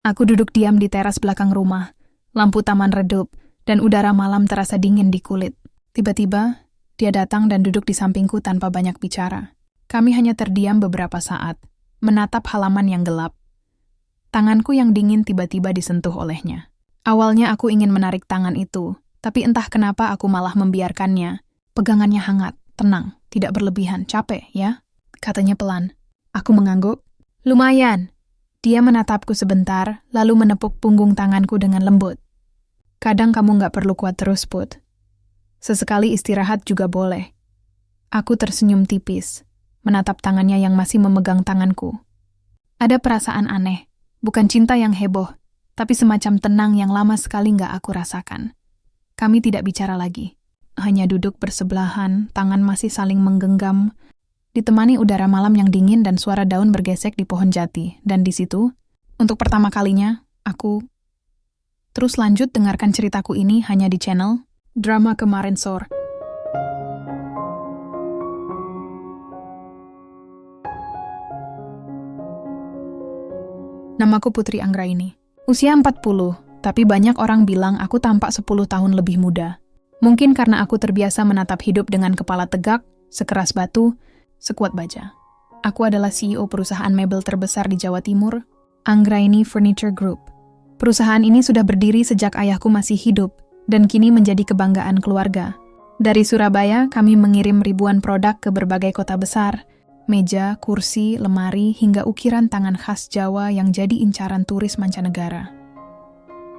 Aku duduk diam di teras belakang rumah. Lampu taman redup, dan udara malam terasa dingin di kulit. Tiba-tiba, dia datang dan duduk di sampingku tanpa banyak bicara. Kami hanya terdiam beberapa saat, menatap halaman yang gelap. Tanganku yang dingin tiba-tiba disentuh olehnya. Awalnya aku ingin menarik tangan itu, tapi entah kenapa aku malah membiarkannya. Pegangannya hangat, tenang, tidak berlebihan, capek ya? Katanya pelan. Aku mengangguk. Lumayan. Dia menatapku sebentar, lalu menepuk punggung tanganku dengan lembut. Kadang kamu nggak perlu kuat terus, Put. Sesekali istirahat juga boleh. Aku tersenyum tipis, menatap tangannya yang masih memegang tanganku. Ada perasaan aneh, bukan cinta yang heboh, tapi semacam tenang yang lama sekali nggak aku rasakan. Kami tidak bicara lagi, hanya duduk bersebelahan, tangan masih saling menggenggam, ditemani udara malam yang dingin dan suara daun bergesek di pohon jati. Dan di situ, untuk pertama kalinya, aku... Terus lanjut dengarkan ceritaku ini hanya di channel Drama Kemarin Sore. Namaku Putri Anggraini. Usia 40, tapi banyak orang bilang aku tampak 10 tahun lebih muda. Mungkin karena aku terbiasa menatap hidup dengan kepala tegak, sekeras batu, sekuat baja. Aku adalah CEO perusahaan mebel terbesar di Jawa Timur, Anggraini Furniture Group. Perusahaan ini sudah berdiri sejak ayahku masih hidup, dan kini menjadi kebanggaan keluarga. Dari Surabaya, kami mengirim ribuan produk ke berbagai kota besar, meja, kursi, lemari, hingga ukiran tangan khas Jawa yang jadi incaran turis mancanegara.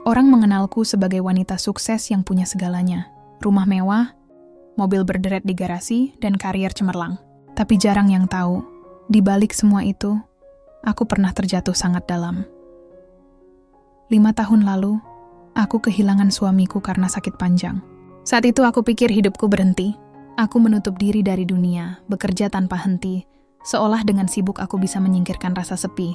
Orang mengenalku sebagai wanita sukses yang punya segalanya, rumah mewah, mobil berderet di garasi, dan karier cemerlang. Tapi jarang yang tahu, di balik semua itu, aku pernah terjatuh sangat dalam. 5 tahun lalu, aku kehilangan suamiku karena sakit panjang. Saat itu aku pikir hidupku berhenti. Aku menutup diri dari dunia, bekerja tanpa henti, seolah dengan sibuk aku bisa menyingkirkan rasa sepi.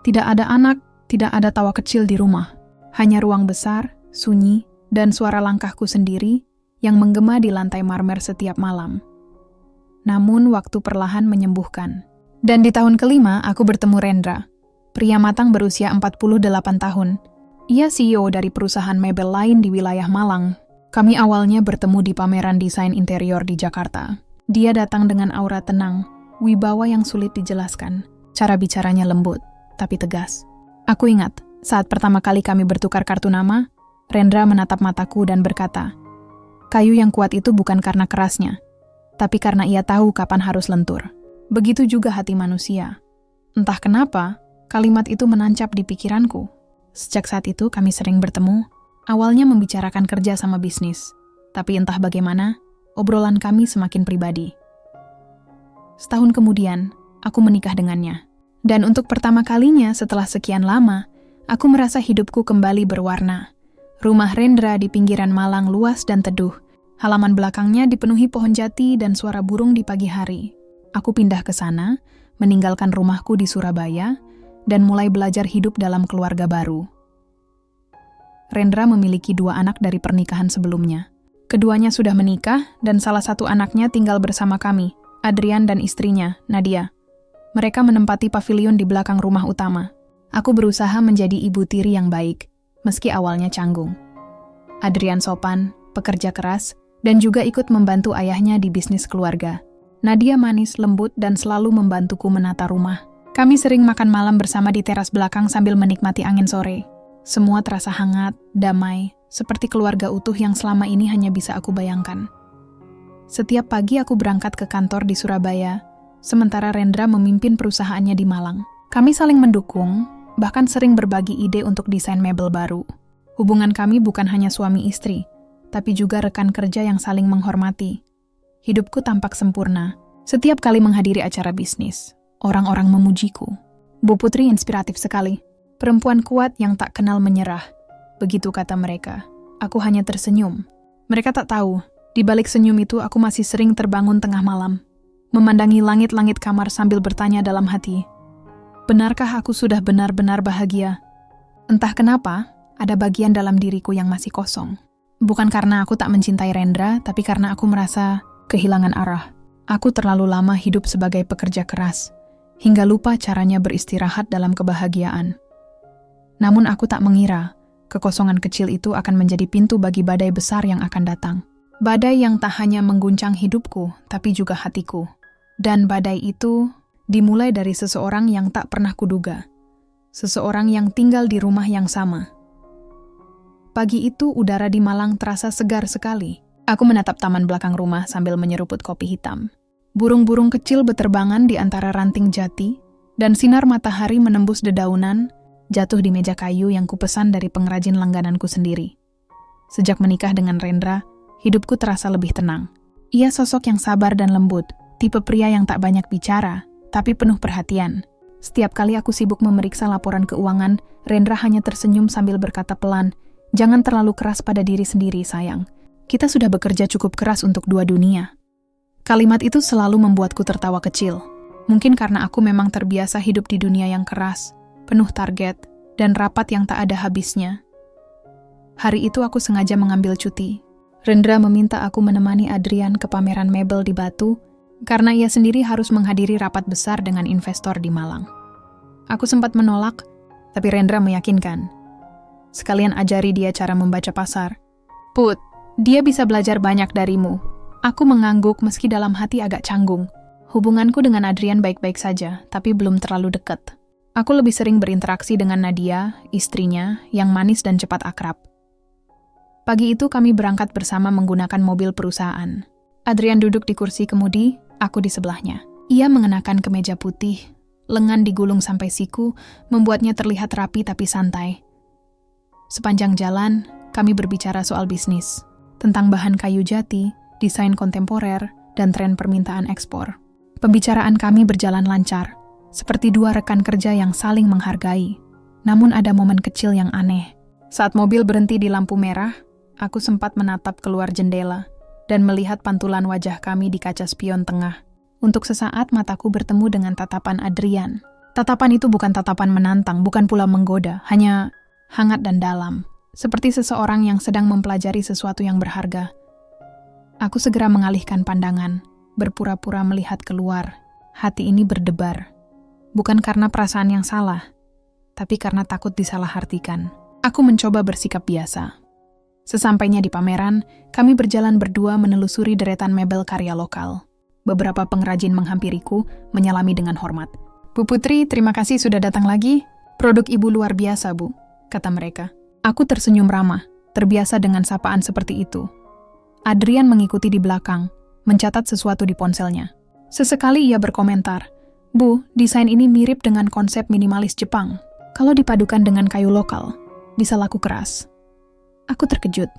Tidak ada anak, tidak ada tawa kecil di rumah. Hanya ruang besar, sunyi, dan suara langkahku sendiri yang menggema di lantai marmer setiap malam. Namun waktu perlahan menyembuhkan. Dan di tahun kelima, aku bertemu Rendra, pria matang berusia 48 tahun. Ia CEO dari perusahaan mebel lain di wilayah Malang. Kami awalnya bertemu di pameran desain interior di Jakarta. Dia datang dengan aura tenang, wibawa yang sulit dijelaskan. Cara bicaranya lembut, tapi tegas. Aku ingat, saat pertama kali kami bertukar kartu nama, Rendra menatap mataku dan berkata, "Kayu yang kuat itu bukan karena kerasnya, tapi karena ia tahu kapan harus lentur." Begitu juga hati manusia. Entah kenapa, kalimat itu menancap di pikiranku. Sejak saat itu kami sering bertemu, awalnya membicarakan kerja sama bisnis. Tapi entah bagaimana, obrolan kami semakin pribadi. Setahun kemudian, aku menikah dengannya. Dan untuk pertama kalinya setelah sekian lama, aku merasa hidupku kembali berwarna. Rumah Rendra di pinggiran Malang luas dan teduh. Halaman belakangnya dipenuhi pohon jati dan suara burung di pagi hari. Aku pindah ke sana, meninggalkan rumahku di Surabaya, dan mulai belajar hidup dalam keluarga baru. Rendra memiliki 2 anak dari pernikahan sebelumnya. Keduanya sudah menikah, dan salah satu anaknya tinggal bersama kami, Adrian dan istrinya, Nadia. Mereka menempati pavilion di belakang rumah utama. Aku berusaha menjadi ibu tiri yang baik, meski awalnya canggung. Adrian sopan, pekerja keras, dan juga ikut membantu ayahnya di bisnis keluarga. Nadia manis, lembut, dan selalu membantuku menata rumah. Kami sering makan malam bersama di teras belakang sambil menikmati angin sore. Semua terasa hangat, damai, seperti keluarga utuh yang selama ini hanya bisa aku bayangkan. Setiap pagi aku berangkat ke kantor di Surabaya, sementara Rendra memimpin perusahaannya di Malang. Kami saling mendukung, bahkan sering berbagi ide untuk desain mebel baru. Hubungan kami bukan hanya suami istri, tapi juga rekan kerja yang saling menghormati. Hidupku tampak sempurna. Setiap kali menghadiri acara bisnis, orang-orang memujiku. Bu Putri inspiratif sekali. Perempuan kuat yang tak kenal menyerah. Begitu kata mereka. Aku hanya tersenyum. Mereka tak tahu, di balik senyum itu aku masih sering terbangun tengah malam, memandangi langit-langit kamar sambil bertanya dalam hati, benarkah aku sudah benar-benar bahagia? Entah kenapa, ada bagian dalam diriku yang masih kosong. Bukan karena aku tak mencintai Rendra, tapi karena aku merasa kehilangan arah. Aku terlalu lama hidup sebagai pekerja keras, hingga lupa caranya beristirahat dalam kebahagiaan. Namun aku tak mengira, kekosongan kecil itu akan menjadi pintu bagi badai besar yang akan datang. Badai yang tak hanya mengguncang hidupku, tapi juga hatiku. Dan badai itu dimulai dari seseorang yang tak pernah kuduga. Seseorang yang tinggal di rumah yang sama. Pagi itu udara di Malang terasa segar sekali. Aku menatap taman belakang rumah sambil menyeruput kopi hitam. Burung-burung kecil beterbangan di antara ranting jati, dan sinar matahari menembus dedaunan, jatuh di meja kayu yang kupesan dari pengrajin langgananku sendiri. Sejak menikah dengan Rendra, hidupku terasa lebih tenang. Ia sosok yang sabar dan lembut, tipe pria yang tak banyak bicara, tapi penuh perhatian. Setiap kali aku sibuk memeriksa laporan keuangan, Rendra hanya tersenyum sambil berkata pelan, "Jangan terlalu keras pada diri sendiri, sayang. Kita sudah bekerja cukup keras untuk dua dunia." Kalimat itu selalu membuatku tertawa kecil. Mungkin karena aku memang terbiasa hidup di dunia yang keras, penuh target, dan rapat yang tak ada habisnya. Hari itu aku sengaja mengambil cuti. Rendra meminta aku menemani Adrian ke pameran mebel di Batu, karena ia sendiri harus menghadiri rapat besar dengan investor di Malang. Aku sempat menolak, tapi Rendra meyakinkan. Sekalian ajari dia cara membaca pasar. "Put, dia bisa belajar banyak darimu." Aku mengangguk meski dalam hati agak canggung. Hubunganku dengan Adrian baik-baik saja, tapi belum terlalu dekat. Aku lebih sering berinteraksi dengan Nadia, istrinya, yang manis dan cepat akrab. Pagi itu kami berangkat bersama menggunakan mobil perusahaan. Adrian duduk di kursi kemudi, aku di sebelahnya. Ia mengenakan kemeja putih, lengan digulung sampai siku, membuatnya terlihat rapi tapi santai. Sepanjang jalan, kami berbicara soal bisnis, tentang bahan kayu jati, desain kontemporer, dan tren permintaan ekspor. Pembicaraan kami berjalan lancar, seperti dua rekan kerja yang saling menghargai. Namun ada momen kecil yang aneh. Saat mobil berhenti di lampu merah, aku sempat menatap keluar jendela dan melihat pantulan wajah kami di kaca spion tengah. Untuk sesaat mataku bertemu dengan tatapan Adrian. Tatapan itu bukan tatapan menantang, bukan pula menggoda, hanya hangat dan dalam. Seperti seseorang yang sedang mempelajari sesuatu yang berharga. Aku segera mengalihkan pandangan, berpura-pura melihat keluar. Hati ini berdebar. Bukan karena perasaan yang salah, tapi karena takut disalahartikan. Aku mencoba bersikap biasa. Sesampainya di pameran, kami berjalan berdua menelusuri deretan mebel karya lokal. Beberapa pengrajin menghampiriku, menyalami dengan hormat. "Bu Putri, terima kasih sudah datang lagi. Produk Ibu luar biasa, Bu," kata mereka. Aku tersenyum ramah, terbiasa dengan sapaan seperti itu. Adrian mengikuti di belakang, mencatat sesuatu di ponselnya. Sesekali ia berkomentar, "Bu, desain ini mirip dengan konsep minimalis Jepang. Kalau dipadukan dengan kayu lokal, bisa laku keras." Aku terkejut.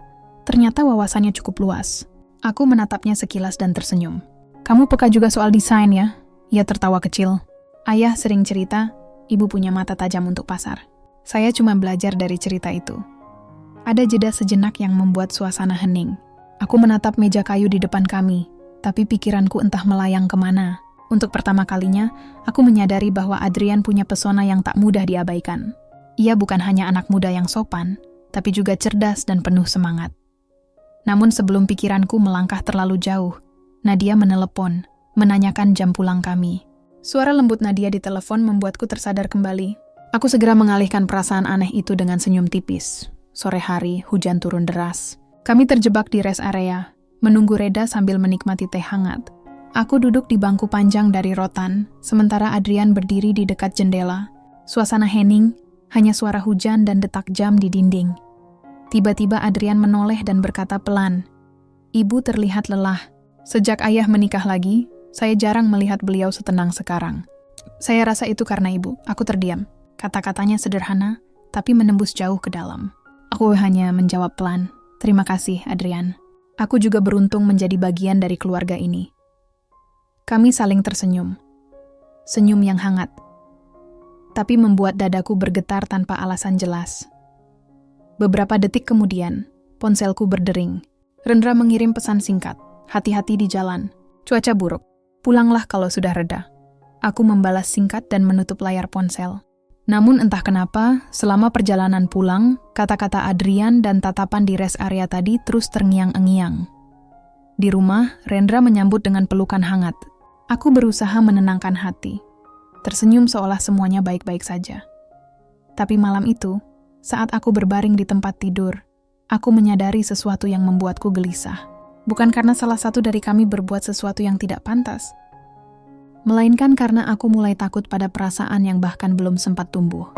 Ternyata wawasannya cukup luas. Aku menatapnya sekilas dan tersenyum. "Kamu peka juga soal desain ya?" Ia tertawa kecil. "Ayah sering cerita, ibu punya mata tajam untuk pasar." Saya cuma belajar dari cerita itu. Ada jeda sejenak yang membuat suasana hening. Aku menatap meja kayu di depan kami, tapi pikiranku entah melayang kemana. Untuk pertama kalinya, aku menyadari bahwa Adrian punya pesona yang tak mudah diabaikan. Ia bukan hanya anak muda yang sopan, tapi juga cerdas dan penuh semangat. Namun sebelum pikiranku melangkah terlalu jauh, Nadia menelepon, menanyakan jam pulang kami. Suara lembut Nadia di telepon membuatku tersadar kembali. Aku segera mengalihkan perasaan aneh itu dengan senyum tipis. Sore hari, hujan turun deras. Kami terjebak di rest area, menunggu Reda sambil menikmati teh hangat. Aku duduk di bangku panjang dari rotan, sementara Adrian berdiri di dekat jendela. Suasana hening, hanya suara hujan dan detak jam di dinding. Tiba-tiba Adrian menoleh dan berkata pelan, "Ibu terlihat lelah. Sejak ayah menikah lagi, saya jarang melihat beliau setenang sekarang." "Saya rasa itu karena ibu." Aku terdiam. Kata-katanya sederhana, tapi menembus jauh ke dalam. Aku hanya menjawab pelan, "Terima kasih, Adrian. Aku juga beruntung menjadi bagian dari keluarga ini." Kami saling tersenyum. Senyum yang hangat, tapi membuat dadaku bergetar tanpa alasan jelas. Beberapa detik kemudian, ponselku berdering. Rendra mengirim pesan singkat, "Hati-hati di jalan. Cuaca buruk. Pulanglah kalau sudah reda." Aku membalas singkat dan menutup layar ponsel. Namun entah kenapa, selama perjalanan pulang, kata-kata Adrian dan tatapan di rest area tadi terus terngiang-engiang. Di rumah, Rendra menyambut dengan pelukan hangat. Aku berusaha menenangkan hati. Tersenyum seolah semuanya baik-baik saja. Tapi malam itu, Saat aku berbaring di tempat tidur, aku menyadari sesuatu yang membuatku gelisah. Bukan karena salah satu dari kami berbuat sesuatu yang tidak pantas, melainkan karena aku mulai takut pada perasaan yang bahkan belum sempat tumbuh.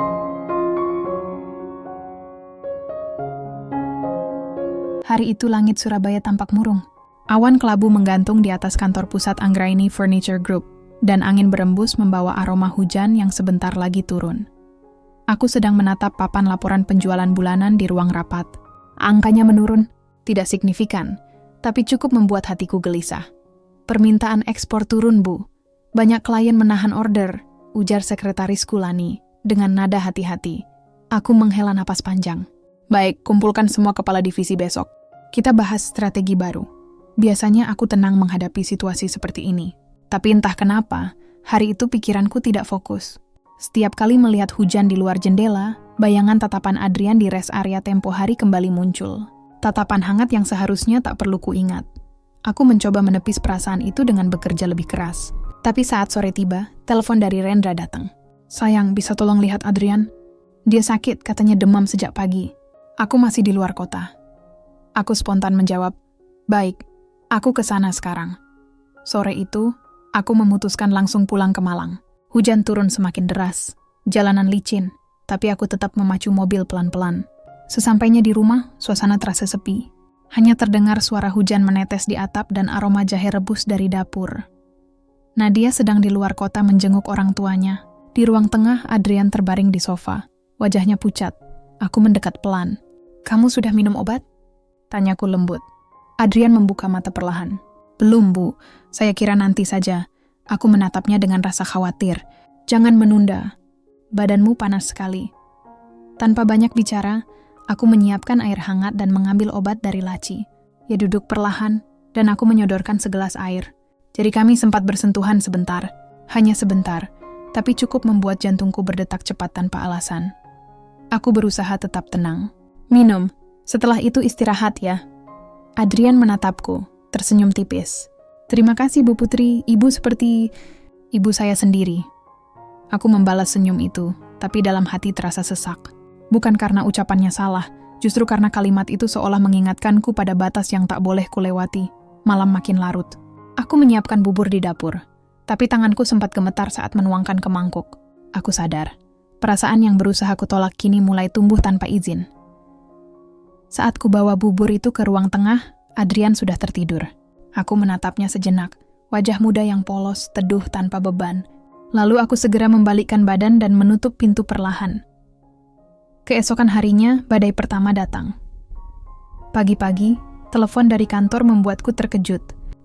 Hari itu langit Surabaya tampak murung. Awan kelabu menggantung di atas kantor pusat Anggraini Furniture Group, dan angin berembus membawa aroma hujan yang sebentar lagi turun. Aku sedang menatap papan laporan penjualan bulanan di ruang rapat. Angkanya menurun, tidak signifikan, tapi cukup membuat hatiku gelisah. Permintaan ekspor turun, Bu. Banyak klien menahan order, ujar sekretaris Kulani dengan nada hati-hati. Aku menghela napas panjang. Baik, kumpulkan semua kepala divisi besok. Kita bahas strategi baru. Biasanya aku tenang menghadapi situasi seperti ini. Tapi entah kenapa, hari itu pikiranku tidak fokus. Setiap kali melihat hujan di luar jendela, bayangan tatapan Adrian di rest area tempo hari kembali muncul. Tatapan hangat yang seharusnya tak perlu kuingat. Aku mencoba menepis perasaan itu dengan bekerja lebih keras. Tapi saat sore tiba, telepon dari Rendra datang. Sayang, bisa tolong lihat Adrian? Dia sakit, katanya demam sejak pagi. Aku masih di luar kota. Aku spontan menjawab, baik, aku ke sana sekarang. Sore itu, aku memutuskan langsung pulang ke Malang. Hujan turun semakin deras, jalanan licin, tapi aku tetap memacu mobil pelan-pelan. Sesampainya di rumah, suasana terasa sepi. Hanya terdengar suara hujan menetes di atap dan aroma jahe rebus dari dapur. Nadia sedang di luar kota menjenguk orang tuanya. Di ruang tengah, Adrian terbaring di sofa. Wajahnya pucat. Aku mendekat pelan. Kamu sudah minum obat? Tanyaku lembut. Adrian membuka mata perlahan. Belum, Bu. Saya kira nanti saja. Aku menatapnya dengan rasa khawatir. Jangan menunda. Badanmu panas sekali. Tanpa banyak bicara, aku menyiapkan air hangat dan mengambil obat dari laci. Ia duduk perlahan, dan aku menyodorkan segelas air. Jadi kami sempat bersentuhan sebentar. Hanya sebentar, tapi cukup membuat jantungku berdetak cepat tanpa alasan. Aku berusaha tetap tenang. Minum. Setelah itu istirahat ya. Adrian menatapku, tersenyum tipis. Terima kasih Bu Putri, Ibu seperti ibu saya sendiri. Aku membalas senyum itu, tapi dalam hati terasa sesak. Bukan karena ucapannya salah, justru karena kalimat itu seolah mengingatkanku pada batas yang tak boleh kulewati. Malam makin larut. Aku menyiapkan bubur di dapur, tapi tanganku sempat gemetar saat menuangkan ke mangkuk. Aku sadar, perasaan yang berusaha kutolak kini mulai tumbuh tanpa izin. Saat kubawa bubur itu ke ruang tengah, Adrian sudah tertidur. Aku menatapnya sejenak, wajah muda yang polos, teduh tanpa beban. Lalu aku segera membalikkan badan dan menutup pintu perlahan. Keesokan harinya, badai pertama datang. Pagi-pagi, telepon dari kantor membuatku terkejut.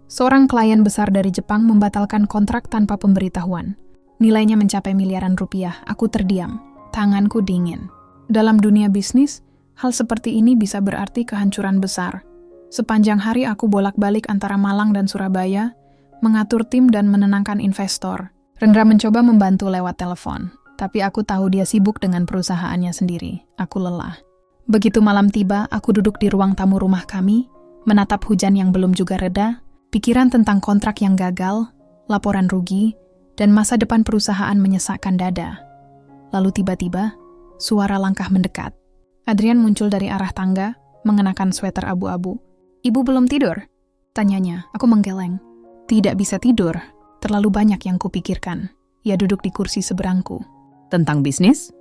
Seorang klien besar dari Jepang membatalkan kontrak tanpa pemberitahuan. Nilainya mencapai miliaran rupiah. Aku terdiam. Tanganku dingin. Dalam dunia bisnis, hal seperti ini bisa berarti kehancuran besar. Sepanjang hari aku bolak-balik antara Malang dan Surabaya, mengatur tim dan menenangkan investor. Rendra mencoba membantu lewat telepon, tapi aku tahu dia sibuk dengan perusahaannya sendiri. Aku lelah. Begitu malam tiba, aku duduk di ruang tamu rumah kami, menatap hujan yang belum juga reda, pikiran tentang kontrak yang gagal, laporan rugi, dan masa depan perusahaan menyesakkan dada. Lalu tiba-tiba, suara langkah mendekat. Adrian muncul dari arah tangga, mengenakan sweater abu-abu. Ibu belum tidur? Tanyanya, aku menggeleng. Tidak bisa tidur, terlalu banyak yang kupikirkan. Ia duduk di kursi seberangku. Tentang bisnis?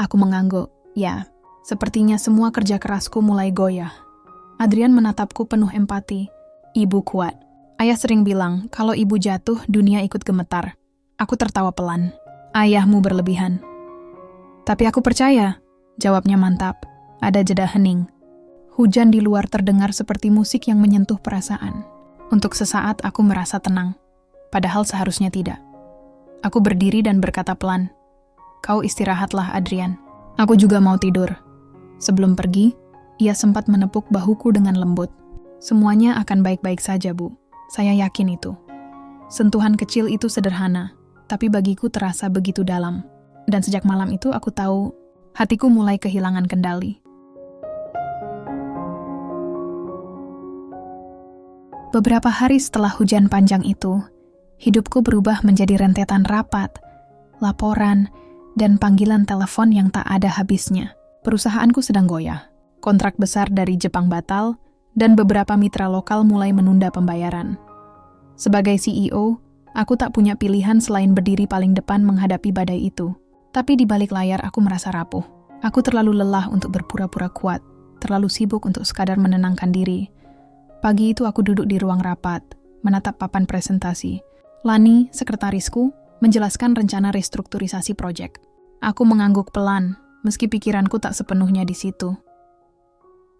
Aku mengangguk. Ya, sepertinya semua kerja kerasku mulai goyah. Adrian menatapku penuh empati. Ibu kuat. Ayah sering bilang, kalau ibu jatuh, dunia ikut gemetar. Aku tertawa pelan. Ayahmu berlebihan. Tapi aku percaya, jawabnya mantap. Ada jeda hening. Hujan di luar terdengar seperti musik yang menyentuh perasaan. Untuk sesaat aku merasa tenang, padahal seharusnya tidak. Aku berdiri dan berkata pelan, "Kau istirahatlah, Adrian. Aku juga mau tidur." Sebelum pergi, ia sempat menepuk bahuku dengan lembut. Semuanya akan baik-baik saja, Bu. Saya yakin itu. Sentuhan kecil itu sederhana, tapi bagiku terasa begitu dalam. Dan sejak malam itu aku tahu, hatiku mulai kehilangan kendali. Beberapa hari setelah hujan panjang itu, hidupku berubah menjadi rentetan rapat, laporan, dan panggilan telepon yang tak ada habisnya. Perusahaanku sedang goyah. Kontrak besar dari Jepang batal, dan beberapa mitra lokal mulai menunda pembayaran. Sebagai CEO, aku tak punya pilihan selain berdiri paling depan menghadapi badai itu. Tapi di balik layar aku merasa rapuh. Aku terlalu lelah untuk berpura-pura kuat, terlalu sibuk untuk sekadar menenangkan diri. Pagi itu aku duduk di ruang rapat, menatap papan presentasi. Lani, sekretarisku, menjelaskan rencana restrukturisasi proyek. Aku mengangguk pelan, meski pikiranku tak sepenuhnya di situ.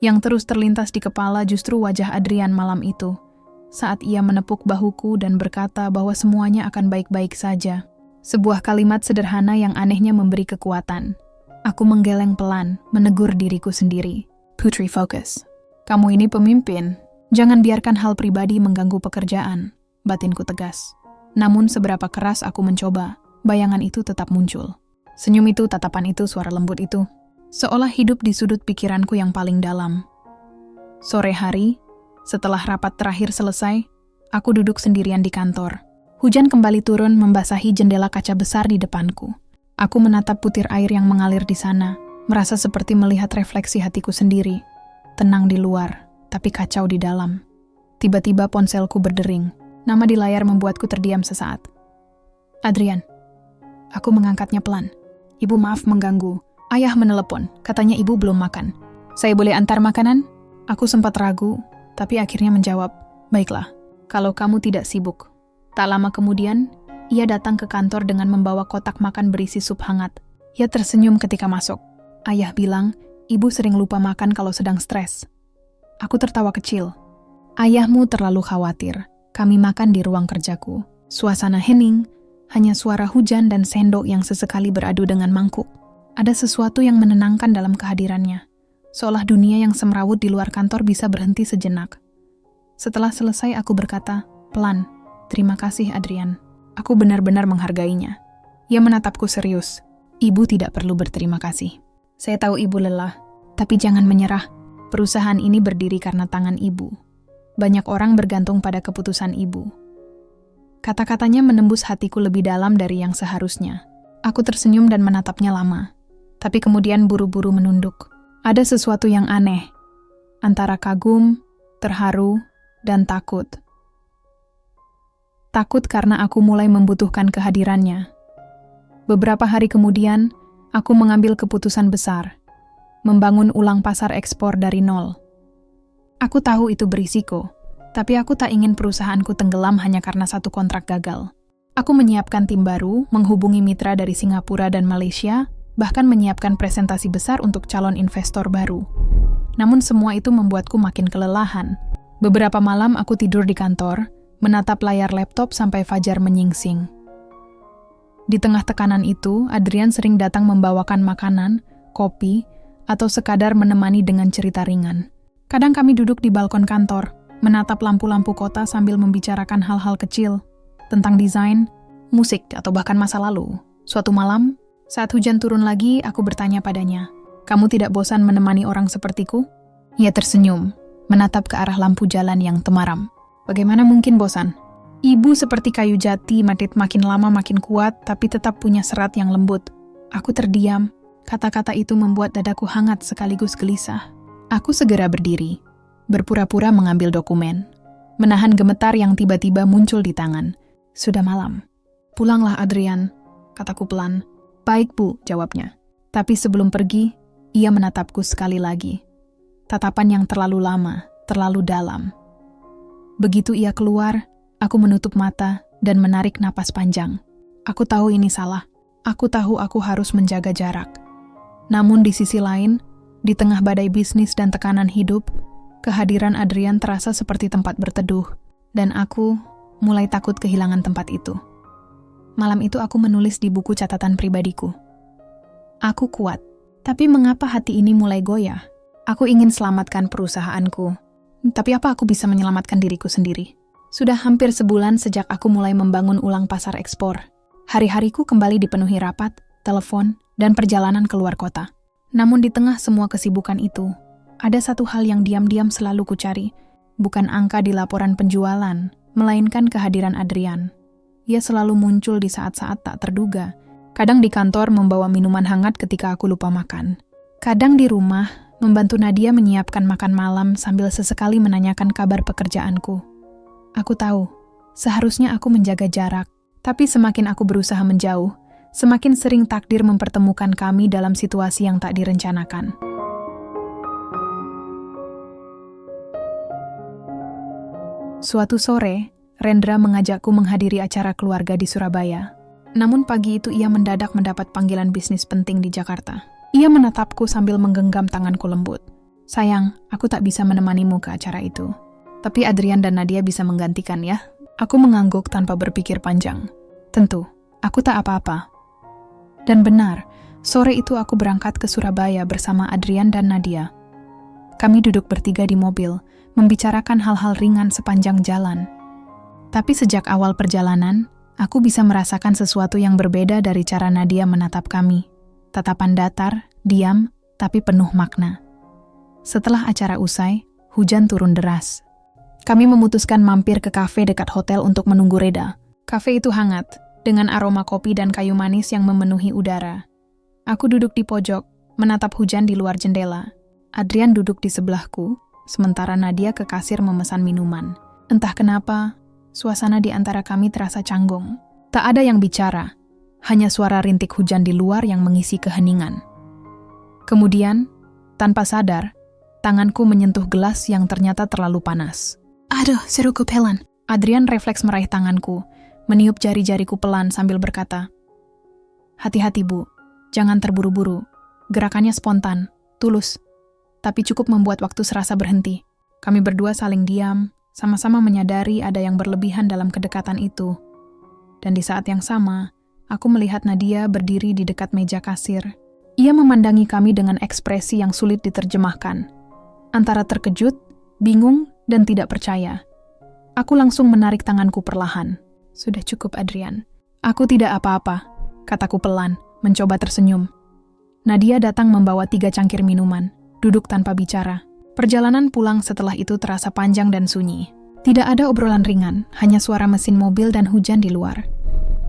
Yang terus terlintas di kepala justru wajah Adrian malam itu, saat ia menepuk bahuku dan berkata bahwa semuanya akan baik-baik saja. Sebuah kalimat sederhana yang anehnya memberi kekuatan. Aku menggeleng pelan, menegur diriku sendiri. Putri, fokus. Kamu ini pemimpin. Jangan biarkan hal pribadi mengganggu pekerjaan, batinku tegas. Namun seberapa keras aku mencoba, bayangan itu tetap muncul. Senyum itu, tatapan itu, suara lembut itu. Seolah hidup di sudut pikiranku yang paling dalam. Sore hari, setelah rapat terakhir selesai, aku duduk sendirian di kantor. Hujan kembali turun membasahi jendela kaca besar di depanku. Aku menatap butir air yang mengalir di sana, merasa seperti melihat refleksi hatiku sendiri. Tenang di luar, tapi kacau di dalam. Tiba-tiba ponselku berdering. Nama di layar membuatku terdiam sesaat. Adrian. Aku mengangkatnya pelan. Ibu, maaf mengganggu. Ayah menelepon, katanya ibu belum makan. Saya boleh antar makanan? Aku sempat ragu, tapi akhirnya menjawab, baiklah, kalau kamu tidak sibuk. Tak lama kemudian, ia datang ke kantor dengan membawa kotak makan berisi sup hangat. Ia tersenyum ketika masuk. Ayah bilang, ibu sering lupa makan kalau sedang stres. Aku tertawa kecil. Ayahmu terlalu khawatir. Kami makan di ruang kerjaku. Suasana hening, hanya suara hujan dan sendok yang sesekali beradu dengan mangkuk. Ada sesuatu yang menenangkan dalam kehadirannya. Seolah dunia yang semrawut di luar kantor bisa berhenti sejenak. Setelah selesai aku berkata, pelan, terima kasih Adrian. Aku benar-benar menghargainya. Ia menatapku serius. Ibu tidak perlu berterima kasih. Saya tahu ibu lelah, tapi jangan menyerah. Perusahaan ini berdiri karena tangan ibu. Banyak orang bergantung pada keputusan ibu. Kata-katanya menembus hatiku lebih dalam dari yang seharusnya. Aku tersenyum dan menatapnya lama. Tapi kemudian buru-buru menunduk. Ada sesuatu yang aneh. Antara kagum, terharu, dan takut. Takut karena aku mulai membutuhkan kehadirannya. Beberapa hari kemudian, aku mengambil keputusan besar. Membangun ulang pasar ekspor dari nol. Aku tahu itu berisiko, tapi aku tak ingin perusahaanku tenggelam hanya karena satu kontrak gagal. Aku menyiapkan tim baru, menghubungi mitra dari Singapura dan Malaysia, bahkan menyiapkan presentasi besar untuk calon investor baru. Namun semua itu membuatku makin kelelahan. Beberapa malam aku tidur di kantor, menatap layar laptop sampai fajar menyingsing. Di tengah tekanan itu, Adrian sering datang membawakan makanan, kopi, atau sekadar menemani dengan cerita ringan. Kadang kami duduk di balkon kantor, menatap lampu-lampu kota sambil membicarakan hal-hal kecil, tentang desain, musik, atau bahkan masa lalu. Suatu malam, saat hujan turun lagi, aku bertanya padanya, "Kamu tidak bosan menemani orang sepertiku?" Ia tersenyum, menatap ke arah lampu jalan yang temaram. Bagaimana mungkin bosan? Ibu seperti kayu jati, makin lama makin kuat, tapi tetap punya serat yang lembut. Aku terdiam. Kata-kata itu membuat dadaku hangat sekaligus gelisah. Aku segera berdiri, berpura-pura mengambil dokumen, menahan gemetar yang tiba-tiba muncul di tangan. Sudah malam. Pulanglah Adrian, kataku pelan. Baik Bu, jawabnya. Tapi sebelum pergi, ia menatapku sekali lagi. Tatapan yang terlalu lama, terlalu dalam. Begitu ia keluar, aku menutup mata dan menarik napas panjang. Aku tahu ini salah. Aku tahu aku harus menjaga jarak. Namun di sisi lain, di tengah badai bisnis dan tekanan hidup, kehadiran Adrian terasa seperti tempat berteduh, dan aku mulai takut kehilangan tempat itu. Malam itu aku menulis di buku catatan pribadiku. Aku kuat, tapi mengapa hati ini mulai goyah? Aku ingin selamatkan perusahaanku, tapi apa aku bisa menyelamatkan diriku sendiri? Sudah hampir sebulan sejak aku mulai membangun ulang pasar ekspor. Hari-hariku kembali dipenuhi rapat, telepon, dan perjalanan keluar kota. Namun di tengah semua kesibukan itu, ada satu hal yang diam-diam selalu kucari. Bukan angka di laporan penjualan, melainkan kehadiran Adrian. Ia selalu muncul di saat-saat tak terduga. Kadang di kantor membawa minuman hangat ketika aku lupa makan. Kadang di rumah, membantu Nadia menyiapkan makan malam sambil sesekali menanyakan kabar pekerjaanku. Aku tahu, seharusnya aku menjaga jarak, tapi semakin aku berusaha menjauh, semakin sering takdir mempertemukan kami dalam situasi yang tak direncanakan. Suatu sore, Rendra mengajakku menghadiri acara keluarga di Surabaya. Namun pagi itu ia mendadak mendapat panggilan bisnis penting di Jakarta. Ia menatapku sambil menggenggam tanganku lembut. Sayang, aku tak bisa menemanimu ke acara itu. Tapi Adrian dan Nadia bisa menggantikan ya. Aku mengangguk tanpa berpikir panjang. Tentu, aku tak apa-apa. Dan benar, sore itu aku berangkat ke Surabaya bersama Adrian dan Nadia. Kami duduk bertiga di mobil, membicarakan hal-hal ringan sepanjang jalan. Tapi sejak awal perjalanan, aku bisa merasakan sesuatu yang berbeda dari cara Nadia menatap kami. Tatapan datar, diam, tapi penuh makna. Setelah acara usai, hujan turun deras. Kami memutuskan mampir ke kafe dekat hotel untuk menunggu reda. Kafe itu hangat, dengan aroma kopi dan kayu manis yang memenuhi udara. Aku duduk di pojok, menatap hujan di luar jendela. Adrian duduk di sebelahku, sementara Nadia ke kasir memesan minuman. Entah kenapa, suasana di antara kami terasa canggung. Tak ada yang bicara, hanya suara rintik hujan di luar yang mengisi keheningan. Kemudian, tanpa sadar, tanganku menyentuh gelas yang ternyata terlalu panas. Aduh, seruku pelan. Adrian refleks meraih tanganku, meniup jari-jariku pelan sambil berkata, "Hati-hati, Bu. Jangan terburu-buru. Gerakannya spontan, tulus. Tapi cukup membuat waktu serasa berhenti." Kami berdua saling diam, sama-sama menyadari ada yang berlebihan dalam kedekatan itu. Dan di saat yang sama, aku melihat Nadia berdiri di dekat meja kasir. Ia memandangi kami dengan ekspresi yang sulit diterjemahkan. Antara terkejut, bingung, dan tidak percaya. Aku langsung menarik tanganku perlahan. "Sudah cukup, Adrian. Aku tidak apa-apa," kataku pelan, mencoba tersenyum. Nadia datang membawa 3 cangkir minuman, duduk tanpa bicara. Perjalanan pulang setelah itu terasa panjang dan sunyi. Tidak ada obrolan ringan, hanya suara mesin mobil dan hujan di luar.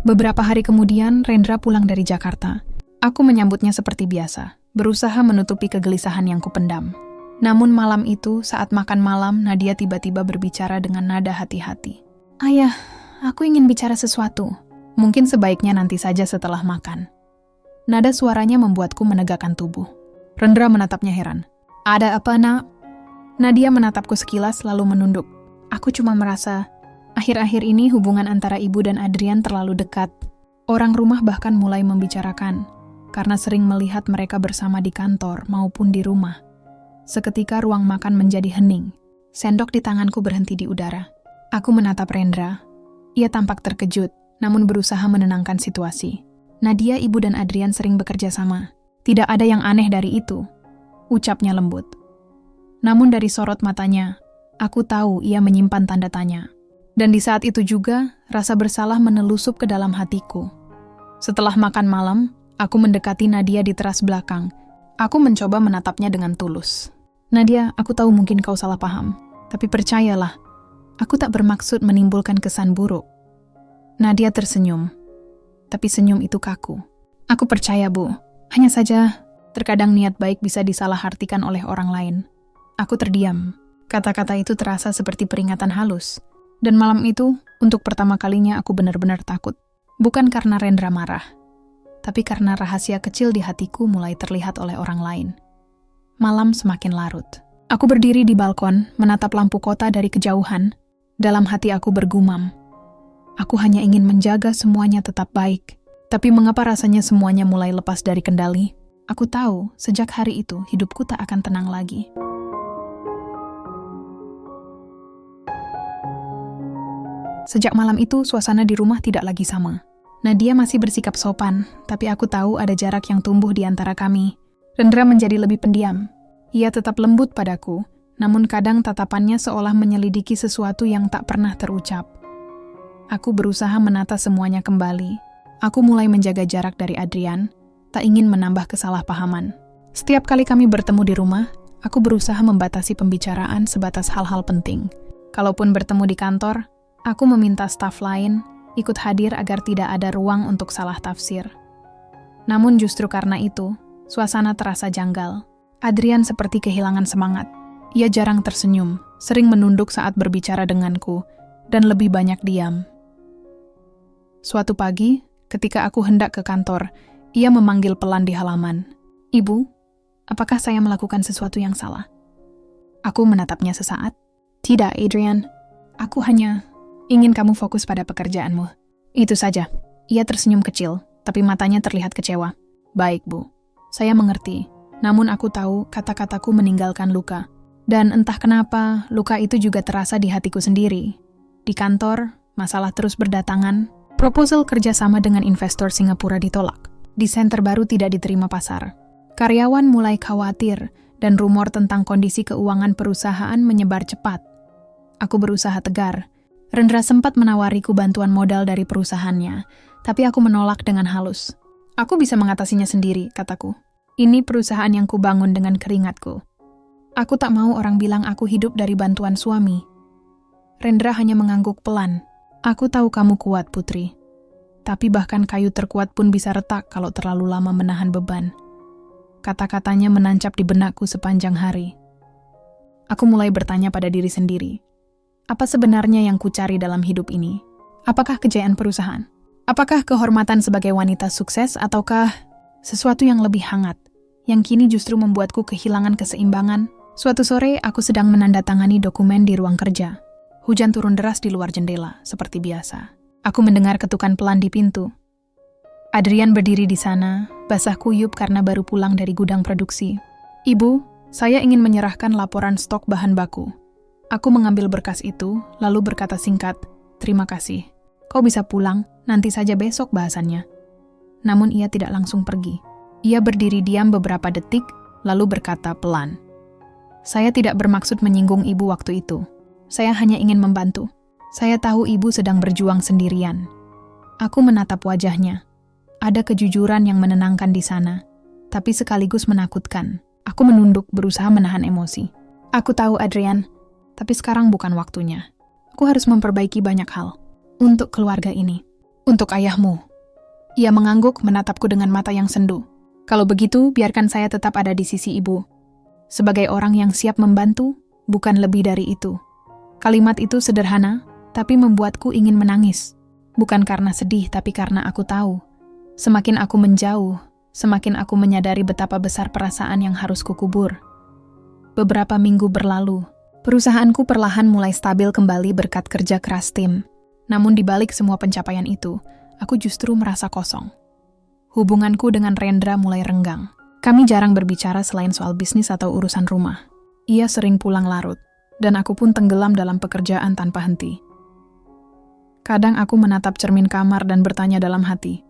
Beberapa hari kemudian, Rendra pulang dari Jakarta. Aku menyambutnya seperti biasa, berusaha menutupi kegelisahan yang kupendam. Namun malam itu, saat makan malam, Nadia tiba-tiba berbicara dengan nada hati-hati. "Ayah, aku ingin bicara sesuatu. Mungkin sebaiknya nanti saja setelah makan." Nada suaranya membuatku menegakkan tubuh. Rendra menatapnya heran. "Ada apa, Nak?" Nadia menatapku sekilas lalu menunduk. "Aku cuma merasa, akhir-akhir ini hubungan antara ibu dan Adrian terlalu dekat. Orang rumah bahkan mulai membicarakan, karena sering melihat mereka bersama di kantor maupun di rumah." Seketika ruang makan menjadi hening. Sendok di tanganku berhenti di udara. Aku menatap Rendra. Ia tampak terkejut, namun berusaha menenangkan situasi. "Nadia, ibu dan Adrian sering bekerja sama. Tidak ada yang aneh dari itu," ucapnya lembut. Namun dari sorot matanya, aku tahu ia menyimpan tanda tanya. Dan di saat itu juga, rasa bersalah menelusup ke dalam hatiku. Setelah makan malam, aku mendekati Nadia di teras belakang. Aku mencoba menatapnya dengan tulus. "Nadia, aku tahu mungkin kau salah paham. Tapi percayalah, aku tak bermaksud menimbulkan kesan buruk." Nadia tersenyum. Tapi senyum itu kaku. "Aku percaya, Bu. Hanya saja, terkadang niat baik bisa disalahartikan oleh orang lain." Aku terdiam. Kata-kata itu terasa seperti peringatan halus. Dan malam itu, untuk pertama kalinya aku benar-benar takut. Bukan karena Rendra marah, tapi karena rahasia kecil di hatiku mulai terlihat oleh orang lain. Malam semakin larut. Aku berdiri di balkon, menatap lampu kota dari kejauhan. Dalam hati aku bergumam. Aku hanya ingin menjaga semuanya tetap baik. Tapi mengapa rasanya semuanya mulai lepas dari kendali? Aku tahu, sejak hari itu, hidupku tak akan tenang lagi. Sejak malam itu, suasana di rumah tidak lagi sama. Nadia masih bersikap sopan, tapi aku tahu ada jarak yang tumbuh di antara kami. Rendra menjadi lebih pendiam. Ia tetap lembut padaku, namun kadang tatapannya seolah menyelidiki sesuatu yang tak pernah terucap. Aku berusaha menata semuanya kembali. Aku mulai menjaga jarak dari Adrian, tak ingin menambah kesalahpahaman. Setiap kali kami bertemu di rumah, aku berusaha membatasi pembicaraan sebatas hal-hal penting. Kalaupun bertemu di kantor, aku meminta staf lain ikut hadir agar tidak ada ruang untuk salah tafsir. Namun justru karena itu, Suasana terasa janggal. Adrian seperti kehilangan semangat. Ia jarang tersenyum, sering menunduk saat berbicara denganku, dan lebih banyak diam. Suatu pagi, ketika aku hendak ke kantor, ia memanggil pelan di halaman. "Ibu, apakah saya melakukan sesuatu yang salah?" Aku menatapnya sesaat. "Tidak, Adrian. Aku hanya ingin kamu fokus pada pekerjaanmu. Itu saja." Ia tersenyum kecil, tapi matanya terlihat kecewa. "Baik, Bu. Saya mengerti. Namun aku tahu kata-kataku meninggalkan luka. Dan entah kenapa, luka itu juga terasa di hatiku sendiri. Di kantor, masalah terus berdatangan. Proposal kerjasama dengan investor Singapura ditolak. Desain terbaru tidak diterima pasar. Karyawan mulai khawatir, dan rumor tentang kondisi keuangan perusahaan menyebar cepat. Aku berusaha tegar. Rendra sempat menawariku bantuan modal dari perusahaannya, tapi aku menolak dengan halus. "Aku bisa mengatasinya sendiri," kataku. "Ini perusahaan yang kubangun dengan keringatku. Aku tak mau orang bilang aku hidup dari bantuan suami." Rendra hanya mengangguk pelan. "Aku tahu kamu kuat, Putri. Tapi bahkan kayu terkuat pun bisa retak kalau terlalu lama menahan beban." Kata-katanya menancap di benakku sepanjang hari. Aku mulai bertanya pada diri sendiri. Apa sebenarnya yang kucari dalam hidup ini? Apakah kejayaan perusahaan? Apakah kehormatan sebagai wanita sukses ataukah sesuatu yang lebih hangat, yang kini justru membuatku kehilangan keseimbangan? Suatu sore, aku sedang menandatangani dokumen di ruang kerja. Hujan turun deras di luar jendela, seperti biasa. Aku mendengar ketukan pelan di pintu. Adrian berdiri di sana, basah kuyup karena baru pulang dari gudang produksi. "Ibu, saya ingin menyerahkan laporan stok bahan baku." Aku mengambil berkas itu, lalu berkata singkat, "Terima kasih. Kau bisa pulang, nanti saja besok bahasannya." Namun ia tidak langsung pergi. Ia berdiri diam beberapa detik, lalu berkata pelan, "Saya tidak bermaksud menyinggung ibu waktu itu. Saya hanya ingin membantu. Saya tahu ibu sedang berjuang sendirian." Aku menatap wajahnya. Ada kejujuran yang menenangkan di sana, tapi sekaligus menakutkan. Aku menunduk berusaha menahan emosi. "Aku tahu, Adrian, tapi sekarang bukan waktunya. Aku harus memperbaiki banyak hal. Untuk keluarga ini. Untuk ayahmu." Ia mengangguk menatapku dengan mata yang sendu. "Kalau begitu, biarkan saya tetap ada di sisi ibu. Sebagai orang yang siap membantu, bukan lebih dari itu." Kalimat itu sederhana, tapi membuatku ingin menangis. Bukan karena sedih, tapi karena aku tahu. Semakin aku menjauh, semakin aku menyadari betapa besar perasaan yang harus kukubur. Beberapa minggu berlalu, perusahaanku perlahan mulai stabil kembali berkat kerja keras tim. Namun di balik semua pencapaian itu, aku justru merasa kosong. Hubunganku dengan Rendra mulai renggang. Kami jarang berbicara selain soal bisnis atau urusan rumah. Ia sering pulang larut, dan aku pun tenggelam dalam pekerjaan tanpa henti. Kadang aku menatap cermin kamar dan bertanya dalam hati,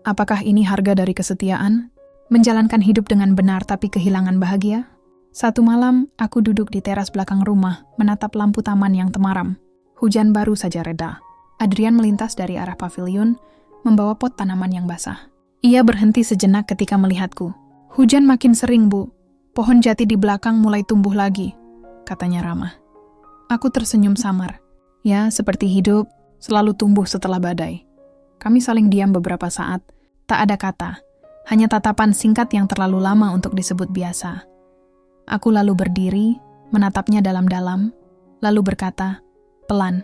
apakah ini harga dari kesetiaan? Menjalankan hidup dengan benar tapi kehilangan bahagia? Satu malam, aku duduk di teras belakang rumah, menatap lampu taman yang temaram. Hujan baru saja reda. Adrian melintas dari arah pavilion, membawa pot tanaman yang basah. Ia berhenti sejenak ketika melihatku. "Hujan makin sering, Bu. Pohon jati di belakang mulai tumbuh lagi," katanya ramah. Aku tersenyum samar. Ya, seperti hidup, selalu tumbuh setelah badai. Kami saling diam beberapa saat. Tak ada kata, hanya tatapan singkat yang terlalu lama untuk disebut biasa. Aku lalu berdiri, menatapnya dalam-dalam, lalu berkata, pelan,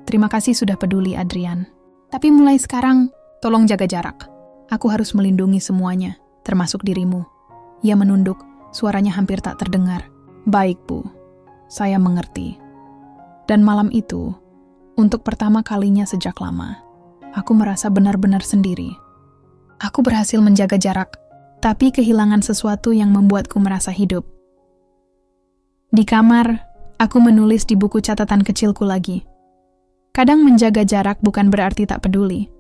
"Terima kasih sudah peduli, Adrian. Tapi mulai sekarang, tolong jaga jarak. Aku harus melindungi semuanya, termasuk dirimu." Ia menunduk, suaranya hampir tak terdengar. "Baik, Bu. Saya mengerti." Dan malam itu, untuk pertama kalinya sejak lama, aku merasa benar-benar sendiri. Aku berhasil menjaga jarak, tapi kehilangan sesuatu yang membuatku merasa hidup. Di kamar, aku menulis di buku catatan kecilku lagi. Kadang menjaga jarak bukan berarti tak peduli.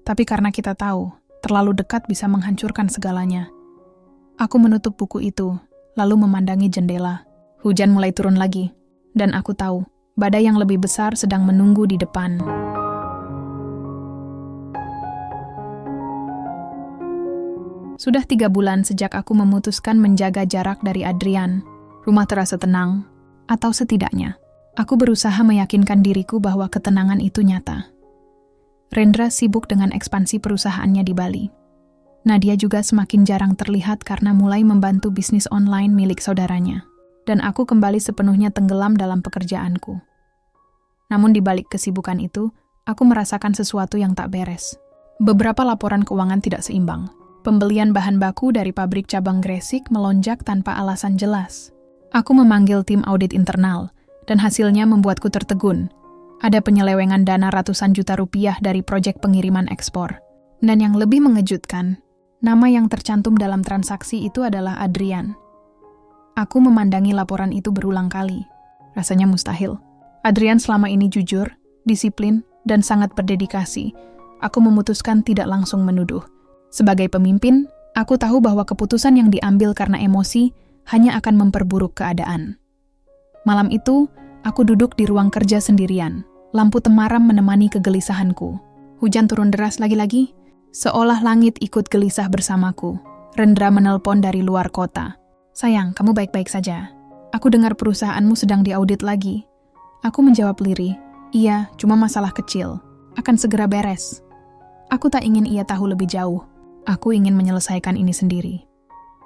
Tapi karena kita tahu, terlalu dekat bisa menghancurkan segalanya. Aku menutup buku itu, lalu memandangi jendela. Hujan mulai turun lagi, dan aku tahu, badai yang lebih besar sedang menunggu di depan. Sudah 3 bulan sejak aku memutuskan menjaga jarak dari Adrian. Rumah terasa tenang, atau setidaknya, aku berusaha meyakinkan diriku bahwa ketenangan itu nyata. Rendra sibuk dengan ekspansi perusahaannya di Bali. Nadia juga semakin jarang terlihat karena mulai membantu bisnis online milik saudaranya. Dan aku kembali sepenuhnya tenggelam dalam pekerjaanku. Namun di balik kesibukan itu, aku merasakan sesuatu yang tak beres. Beberapa laporan keuangan tidak seimbang. Pembelian bahan baku dari pabrik cabang Gresik melonjak tanpa alasan jelas. Aku memanggil tim audit internal, dan hasilnya membuatku tertegun. Ada penyelewengan dana ratusan juta rupiah dari proyek pengiriman ekspor. Dan yang lebih mengejutkan, nama yang tercantum dalam transaksi itu adalah Adrian. Aku memandangi laporan itu berulang kali. Rasanya mustahil. Adrian selama ini jujur, disiplin, dan sangat berdedikasi. Aku memutuskan tidak langsung menuduh. Sebagai pemimpin, aku tahu bahwa keputusan yang diambil karena emosi hanya akan memperburuk keadaan. Malam itu, aku duduk di ruang kerja sendirian. Lampu temaram menemani kegelisahanku. Hujan turun deras lagi-lagi, seolah langit ikut gelisah bersamaku. Rendra menelpon dari luar kota. "Sayang, kamu baik-baik saja. Aku dengar perusahaanmu sedang diaudit lagi." Aku menjawab lirih, "Iya, cuma masalah kecil. Akan segera beres." Aku tak ingin ia tahu lebih jauh. Aku ingin menyelesaikan ini sendiri.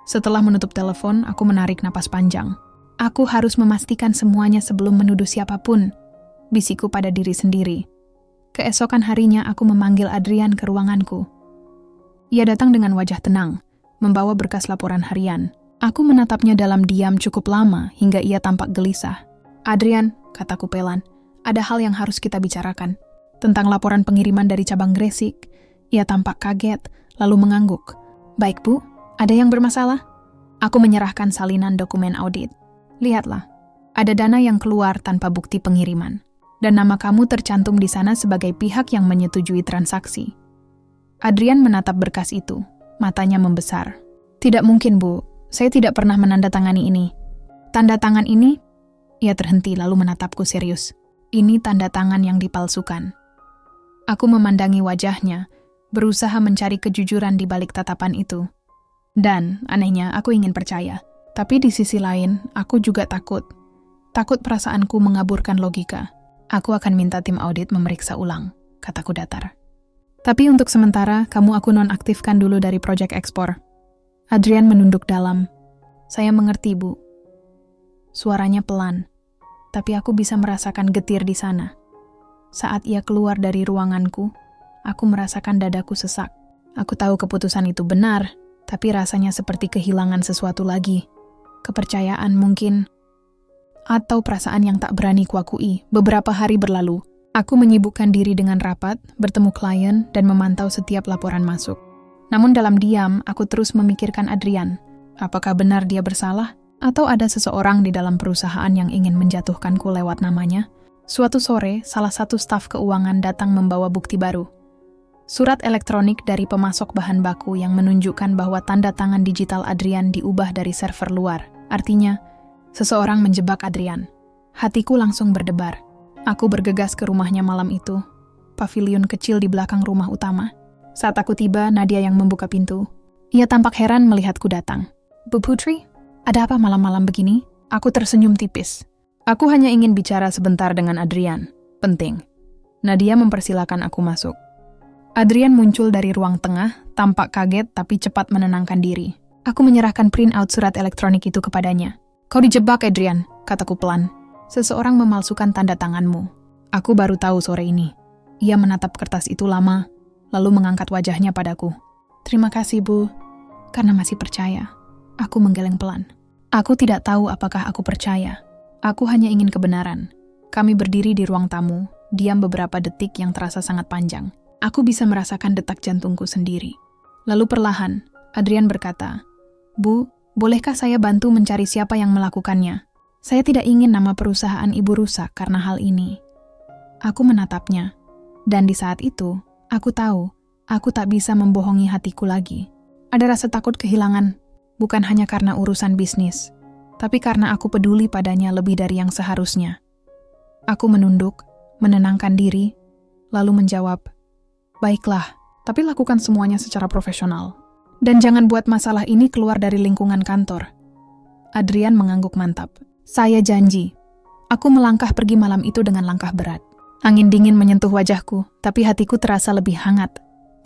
Setelah menutup telepon, aku menarik napas panjang. Aku harus memastikan semuanya sebelum menuduh siapapun. Bisikku pada diri sendiri. Keesokan harinya aku memanggil Adrian ke ruanganku. Ia datang dengan wajah tenang, membawa berkas laporan harian. Aku menatapnya dalam diam cukup lama hingga ia tampak gelisah. "Adrian," kataku pelan, "ada hal yang harus kita bicarakan. Tentang laporan pengiriman dari cabang Gresik." Ia tampak kaget, lalu mengangguk. "Baik, Bu, ada yang bermasalah?" Aku menyerahkan salinan dokumen audit. "Lihatlah, ada dana yang keluar tanpa bukti pengiriman. Dan nama kamu tercantum di sana sebagai pihak yang menyetujui transaksi." Adrian menatap berkas itu, matanya membesar. "Tidak mungkin, Bu. Saya tidak pernah menandatangani ini." "Tanda tangan ini?" Ia terhenti lalu menatapku serius. "Ini tanda tangan yang dipalsukan." Aku memandangi wajahnya, berusaha mencari kejujuran di balik tatapan itu. Dan, anehnya, aku ingin percaya. Tapi di sisi lain, aku juga takut. Takut perasaanku mengaburkan logika. "Aku akan minta tim audit memeriksa ulang," kataku datar. "Tapi untuk sementara, kamu aku nonaktifkan dulu dari proyek ekspor." Adrian menunduk dalam. "Saya mengerti, Bu." Suaranya pelan, tapi aku bisa merasakan getir di sana. Saat ia keluar dari ruanganku, aku merasakan dadaku sesak. Aku tahu keputusan itu benar, tapi rasanya seperti kehilangan sesuatu lagi. Kepercayaan mungkin, atau perasaan yang tak berani kuakui. Beberapa hari berlalu, aku menyibukkan diri dengan rapat, bertemu klien, dan memantau setiap laporan masuk. Namun dalam diam, aku terus memikirkan Adrian. Apakah benar dia bersalah? Atau ada seseorang di dalam perusahaan yang ingin menjatuhkanku lewat namanya? Suatu sore, salah satu staf keuangan datang membawa bukti baru. Surat elektronik dari pemasok bahan baku yang menunjukkan bahwa tanda tangan digital Adrian diubah dari server luar. Artinya, seseorang menjebak Adrian. Hatiku langsung berdebar. Aku bergegas ke rumahnya malam itu. Pavilion kecil di belakang rumah utama. Saat aku tiba, Nadia yang membuka pintu. Ia tampak heran melihatku datang. "Bu Putri, ada apa malam-malam begini?" Aku tersenyum tipis. "Aku hanya ingin bicara sebentar dengan Adrian. Penting." Nadia mempersilakan aku masuk. Adrian muncul dari ruang tengah, tampak kaget tapi cepat menenangkan diri. Aku menyerahkan print-out surat elektronik itu kepadanya. "Kau dijebak, Adrian," kataku pelan. "Seseorang memalsukan tanda tanganmu." Aku baru tahu sore ini. Ia menatap kertas itu lama, lalu mengangkat wajahnya padaku. "Terima kasih, Bu, karena masih percaya." Aku menggeleng pelan. Aku tidak tahu apakah aku percaya. Aku hanya ingin kebenaran. Kami berdiri di ruang tamu, diam beberapa detik yang terasa sangat panjang. Aku bisa merasakan detak jantungku sendiri. Lalu perlahan, Adrian berkata, "Bu, bolehkah saya bantu mencari siapa yang melakukannya? Saya tidak ingin nama perusahaan ibu rusak karena hal ini." Aku menatapnya, dan di saat itu, aku tahu, aku tak bisa membohongi hatiku lagi. Ada rasa takut kehilangan, bukan hanya karena urusan bisnis, tapi karena aku peduli padanya lebih dari yang seharusnya. Aku menunduk, menenangkan diri, lalu menjawab, "Baiklah, tapi lakukan semuanya secara profesional. Dan jangan buat masalah ini keluar dari lingkungan kantor." Adrian mengangguk mantap. "Saya janji." Aku melangkah pergi malam itu dengan langkah berat. Angin dingin menyentuh wajahku, tapi hatiku terasa lebih hangat.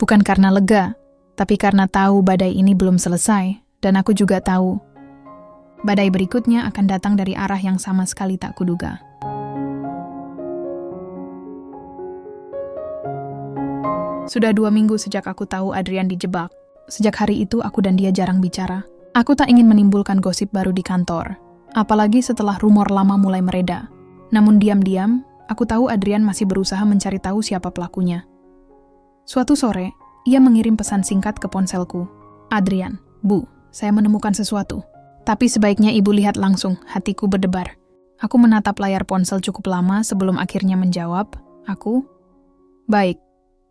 Bukan karena lega, Tapi karena tahu badai ini belum selesai, dan aku juga tahu badai berikutnya akan datang dari arah yang sama sekali tak kuduga. Sudah 2 minggu sejak aku tahu Adrian dijebak. Sejak hari itu aku dan dia jarang bicara. Aku tak ingin menimbulkan gosip baru di kantor, apalagi setelah rumor lama mulai mereda. Namun diam-diam, aku tahu Adrian masih berusaha mencari tahu siapa pelakunya. Suatu sore, ia mengirim pesan singkat ke ponselku. "Adrian, Bu, saya menemukan sesuatu. Tapi sebaiknya Ibu lihat langsung," hatiku berdebar. Aku menatap layar ponsel cukup lama sebelum akhirnya menjawab. "Baik,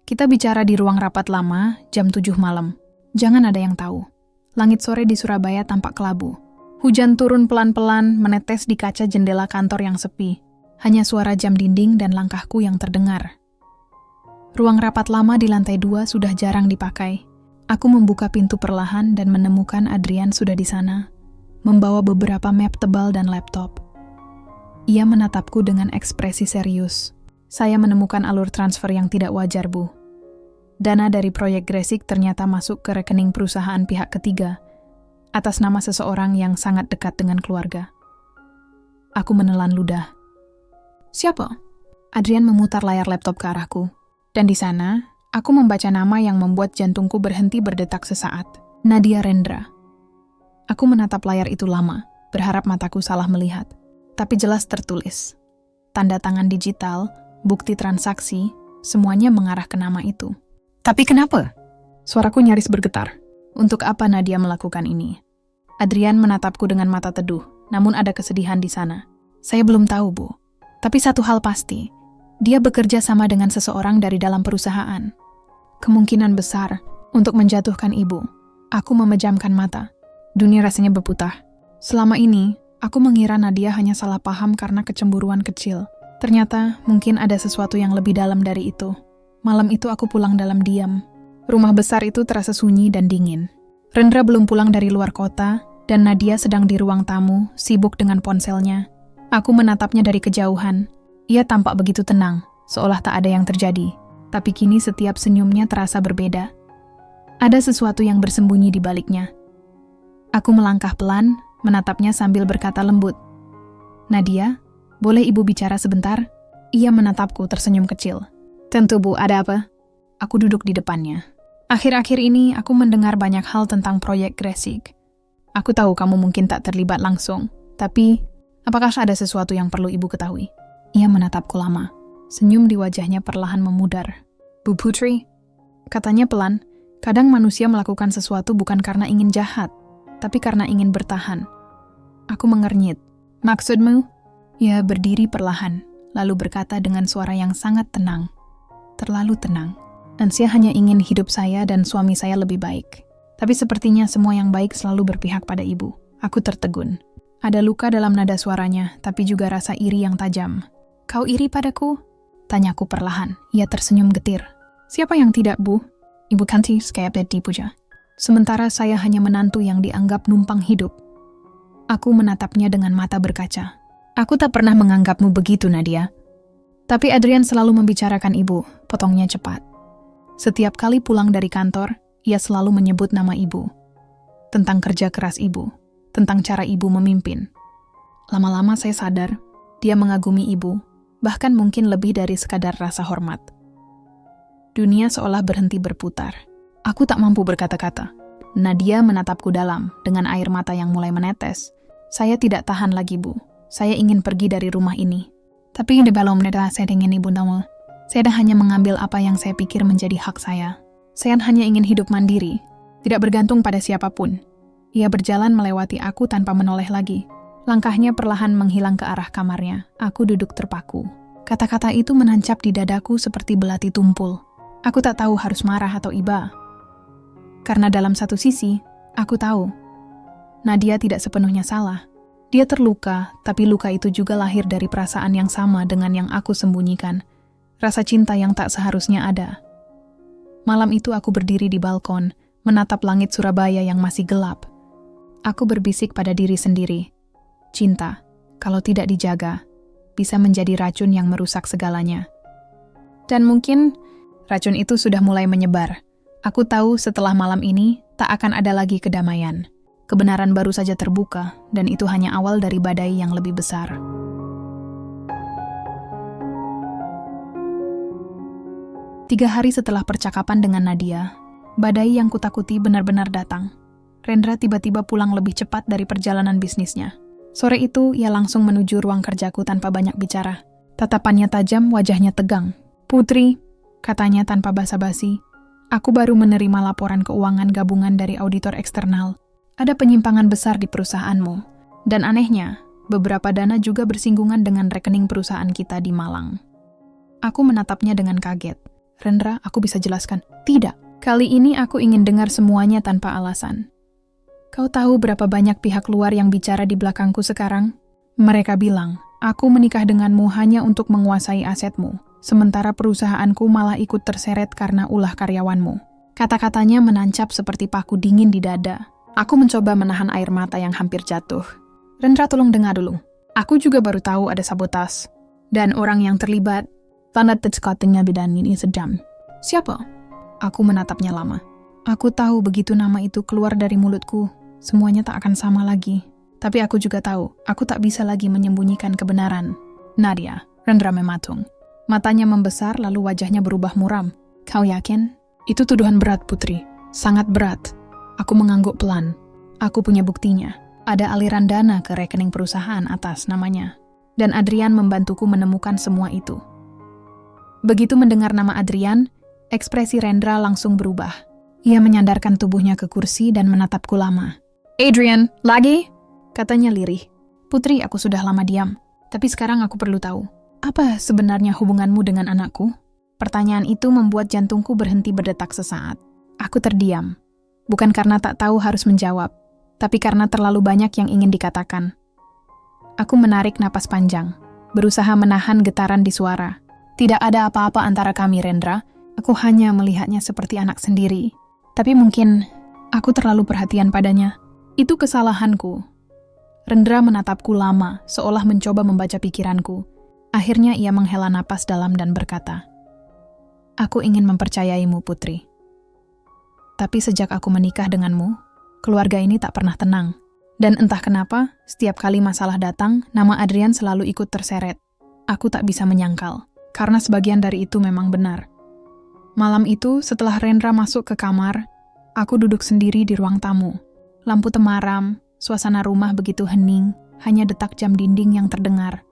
kita bicara di ruang rapat lama, jam 7 malam. Jangan ada yang tahu." Langit sore di Surabaya tampak kelabu. Hujan turun pelan-pelan menetes di kaca jendela kantor yang sepi. Hanya suara jam dinding dan langkahku yang terdengar. Ruang rapat lama di lantai 2 sudah jarang dipakai. Aku membuka pintu perlahan dan menemukan Adrian sudah di sana, membawa beberapa map tebal dan laptop. Ia menatapku dengan ekspresi serius. "Saya menemukan alur transfer yang tidak wajar, Bu. Dana dari proyek Gresik ternyata masuk ke rekening perusahaan pihak ketiga, atas nama seseorang yang sangat dekat dengan keluarga." Aku menelan ludah. "Siapa?" Adrian memutar layar laptop ke arahku. Dan di sana, aku membaca nama yang membuat jantungku berhenti berdetak sesaat. Nadia Rendra. Aku menatap layar itu lama, berharap mataku salah melihat. Tapi jelas tertulis. Tanda tangan digital, bukti transaksi, semuanya mengarah ke nama itu. "Tapi kenapa?" Suaraku nyaris bergetar. Untuk apa Nadia melakukan ini? Adrian menatapku dengan mata teduh, namun ada kesedihan di sana. "Saya belum tahu, Bu. Tapi satu hal pasti, dia bekerja sama dengan seseorang dari dalam perusahaan. Kemungkinan besar untuk menjatuhkan Ibu." Aku memejamkan mata. Dunia rasanya berputar. Selama ini, aku mengira Nadia hanya salah paham karena kecemburuan kecil. Ternyata mungkin ada sesuatu yang lebih dalam dari itu. Malam itu aku pulang dalam diam. Rumah besar itu terasa sunyi dan dingin. Rendra belum pulang dari luar kota, dan Nadia sedang di ruang tamu, sibuk dengan ponselnya. Aku menatapnya dari kejauhan. Ia tampak begitu tenang, seolah tak ada yang terjadi. Tapi kini setiap senyumnya terasa berbeda. Ada sesuatu yang bersembunyi di baliknya. Aku melangkah pelan, menatapnya sambil berkata lembut. "Nadia, boleh Ibu bicara sebentar?" Ia menatapku tersenyum kecil. "Tentu, Bu, ada apa?" Aku duduk di depannya. "Akhir-akhir ini aku mendengar banyak hal tentang proyek Gresik. Aku tahu kamu mungkin tak terlibat langsung, tapi apakah ada sesuatu yang perlu Ibu ketahui?" Ia menatapku lama. Senyum di wajahnya perlahan memudar. "Bu Putri," katanya pelan, "kadang manusia melakukan sesuatu bukan karena ingin jahat, tapi karena ingin bertahan." Aku mengernyit. "Maksudmu?" Ia berdiri perlahan, lalu berkata dengan suara yang sangat tenang. Terlalu tenang. "Dan saya hanya ingin hidup saya dan suami saya lebih baik. Tapi sepertinya semua yang baik selalu berpihak pada Ibu." Aku tertegun. Ada luka dalam nada suaranya, tapi juga rasa iri yang tajam. "Kau iri padaku?" tanyaku perlahan. Ia tersenyum getir. "Siapa yang tidak, Bu? Ibu Kanti kayak dipuja. Sementara saya hanya menantu yang dianggap numpang hidup." Aku menatapnya dengan mata berkaca. "Aku tak pernah menganggapmu begitu, Nadia." "Tapi Adrian selalu membicarakan Ibu," potongnya cepat. Setiap kali pulang dari kantor, ia selalu menyebut nama Ibu. Tentang kerja keras Ibu, tentang cara Ibu memimpin. Lama-lama saya sadar, dia mengagumi Ibu, bahkan mungkin lebih dari sekadar rasa hormat. Dunia seolah berhenti berputar. Aku tak mampu berkata-kata. Nadia menatapku dalam, dengan air mata yang mulai menetes. "Saya tidak tahan lagi, Bu. Saya ingin pergi dari rumah ini. Tapi di belum ada saya ingin Ibu tahu. Saya hanya mengambil apa yang saya pikir menjadi hak saya. Saya hanya ingin hidup mandiri, tidak bergantung pada siapapun." Ia berjalan melewati aku tanpa menoleh lagi. Langkahnya perlahan menghilang ke arah kamarnya. Aku duduk terpaku. Kata-kata itu menancap di dadaku seperti belati tumpul. Aku tak tahu harus marah atau iba. Karena dalam satu sisi, aku tahu Nadia tidak sepenuhnya salah. Dia terluka, tapi luka itu juga lahir dari perasaan yang sama dengan yang aku sembunyikan. Rasa cinta yang tak seharusnya ada. Malam itu aku berdiri di balkon, menatap langit Surabaya yang masih gelap. Aku berbisik pada diri sendiri. Cinta, kalau tidak dijaga, bisa menjadi racun yang merusak segalanya. Dan mungkin racun itu sudah mulai menyebar, Aku tahu setelah malam ini tak akan ada lagi kedamaian. Kebenaran baru saja terbuka, dan itu hanya awal dari badai yang lebih besar. Tiga hari setelah percakapan dengan Nadia, badai yang kutakuti benar-benar datang. Rendra tiba-tiba pulang lebih cepat dari perjalanan bisnisnya. Sore itu, ia langsung menuju ruang kerjaku tanpa banyak bicara. Tatapannya tajam, wajahnya tegang. "Putri," katanya tanpa basa-basi, "aku baru menerima laporan keuangan gabungan dari auditor eksternal. Ada penyimpangan besar di perusahaanmu. Dan anehnya, beberapa dana juga bersinggungan dengan rekening perusahaan kita di Malang." Aku menatapnya dengan kaget. "Rendra, aku bisa jelaskan." "Tidak, kali ini aku ingin dengar semuanya tanpa alasan. Kau tahu berapa banyak pihak luar yang bicara di belakangku sekarang? Mereka bilang, aku menikah denganmu hanya untuk menguasai asetmu, sementara perusahaanku malah ikut terseret karena ulah karyawanmu." Kata-katanya menancap seperti paku dingin di dada. Aku mencoba menahan air mata yang hampir jatuh. "Rendra, tolong dengar dulu. Aku juga baru tahu ada sabotas. Dan orang yang terlibat, tanda katanya bidan ini sedang." "Siapa?" Aku menatapnya lama. Aku tahu begitu nama itu keluar dari mulutku, semuanya tak akan sama lagi. Tapi aku juga tahu, aku tak bisa lagi menyembunyikan kebenaran. "Nadia," Rendra mematung. Matanya membesar lalu wajahnya berubah muram. "Kau yakin?" "Itu tuduhan berat, Putri. Sangat berat." Aku mengangguk pelan. "Aku punya buktinya. Ada aliran dana ke rekening perusahaan atas namanya. Dan Adrian membantuku menemukan semua itu." Begitu mendengar nama Adrian, ekspresi Rendra langsung berubah. Ia menyandarkan tubuhnya ke kursi dan menatapku lama. "Adrian, lagi?" katanya lirih. "Putri, aku sudah lama diam. Tapi sekarang aku perlu tahu. Apa sebenarnya hubunganmu dengan anakku?" Pertanyaan itu membuat jantungku berhenti berdetak sesaat. Aku terdiam. Bukan karena tak tahu harus menjawab, tapi karena terlalu banyak yang ingin dikatakan. Aku menarik napas panjang, berusaha menahan getaran di suara. "Tidak ada apa-apa antara kami, Rendra. Aku hanya melihatnya seperti anak sendiri. Tapi mungkin aku terlalu perhatian padanya. Itu kesalahanku." Rendra menatapku lama, seolah mencoba membaca pikiranku. Akhirnya ia menghela napas dalam dan berkata, "Aku ingin mempercayaimu, Putri. Tapi sejak aku menikah denganmu, keluarga ini tak pernah tenang. Dan entah kenapa, setiap kali masalah datang, nama Adrian selalu ikut terseret. Aku tak bisa menyangkal, karena sebagian dari itu memang benar." Malam itu, setelah Rendra masuk ke kamar, aku duduk sendiri di ruang tamu. Lampu temaram, suasana rumah begitu hening, hanya detak jam dinding yang terdengar.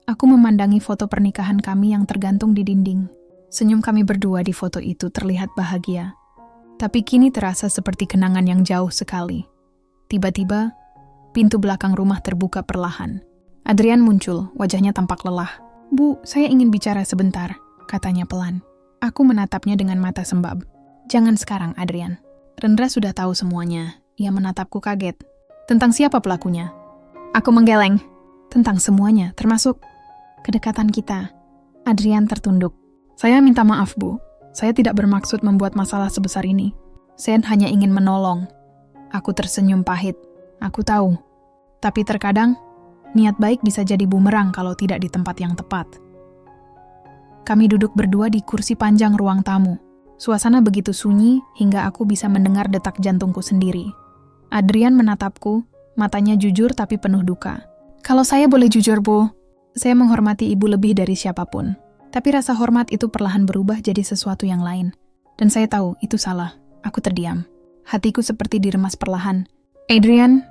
Aku memandangi foto pernikahan kami yang tergantung di dinding. Senyum kami berdua di foto itu terlihat bahagia. Tapi kini terasa seperti kenangan yang jauh sekali. Tiba-tiba, pintu belakang rumah terbuka perlahan. Adrian muncul, wajahnya tampak lelah. "Bu, saya ingin bicara sebentar," katanya pelan. Aku menatapnya dengan mata sembab. "Jangan sekarang, Adrian." Rendra sudah tahu semuanya. Ia menatapku kaget. "Tentang siapa pelakunya?" Aku menggeleng. "Tentang semuanya, termasuk kedekatan kita." Adrian tertunduk. "Saya minta maaf, Bu. Saya tidak bermaksud membuat masalah sebesar ini. Saya hanya ingin menolong." Aku tersenyum pahit. Aku tahu. Tapi terkadang, niat baik bisa jadi bumerang kalau tidak di tempat yang tepat. Kami duduk berdua di kursi panjang ruang tamu. Suasana begitu sunyi hingga aku bisa mendengar detak jantungku sendiri. Adrian menatapku, matanya jujur tapi penuh duka. "Kalau saya boleh jujur, Bu, saya menghormati ibu lebih dari siapapun. Tapi rasa hormat itu perlahan berubah jadi sesuatu yang lain. Dan saya tahu itu salah." Aku terdiam. Hatiku seperti diremas perlahan. "Adrian,"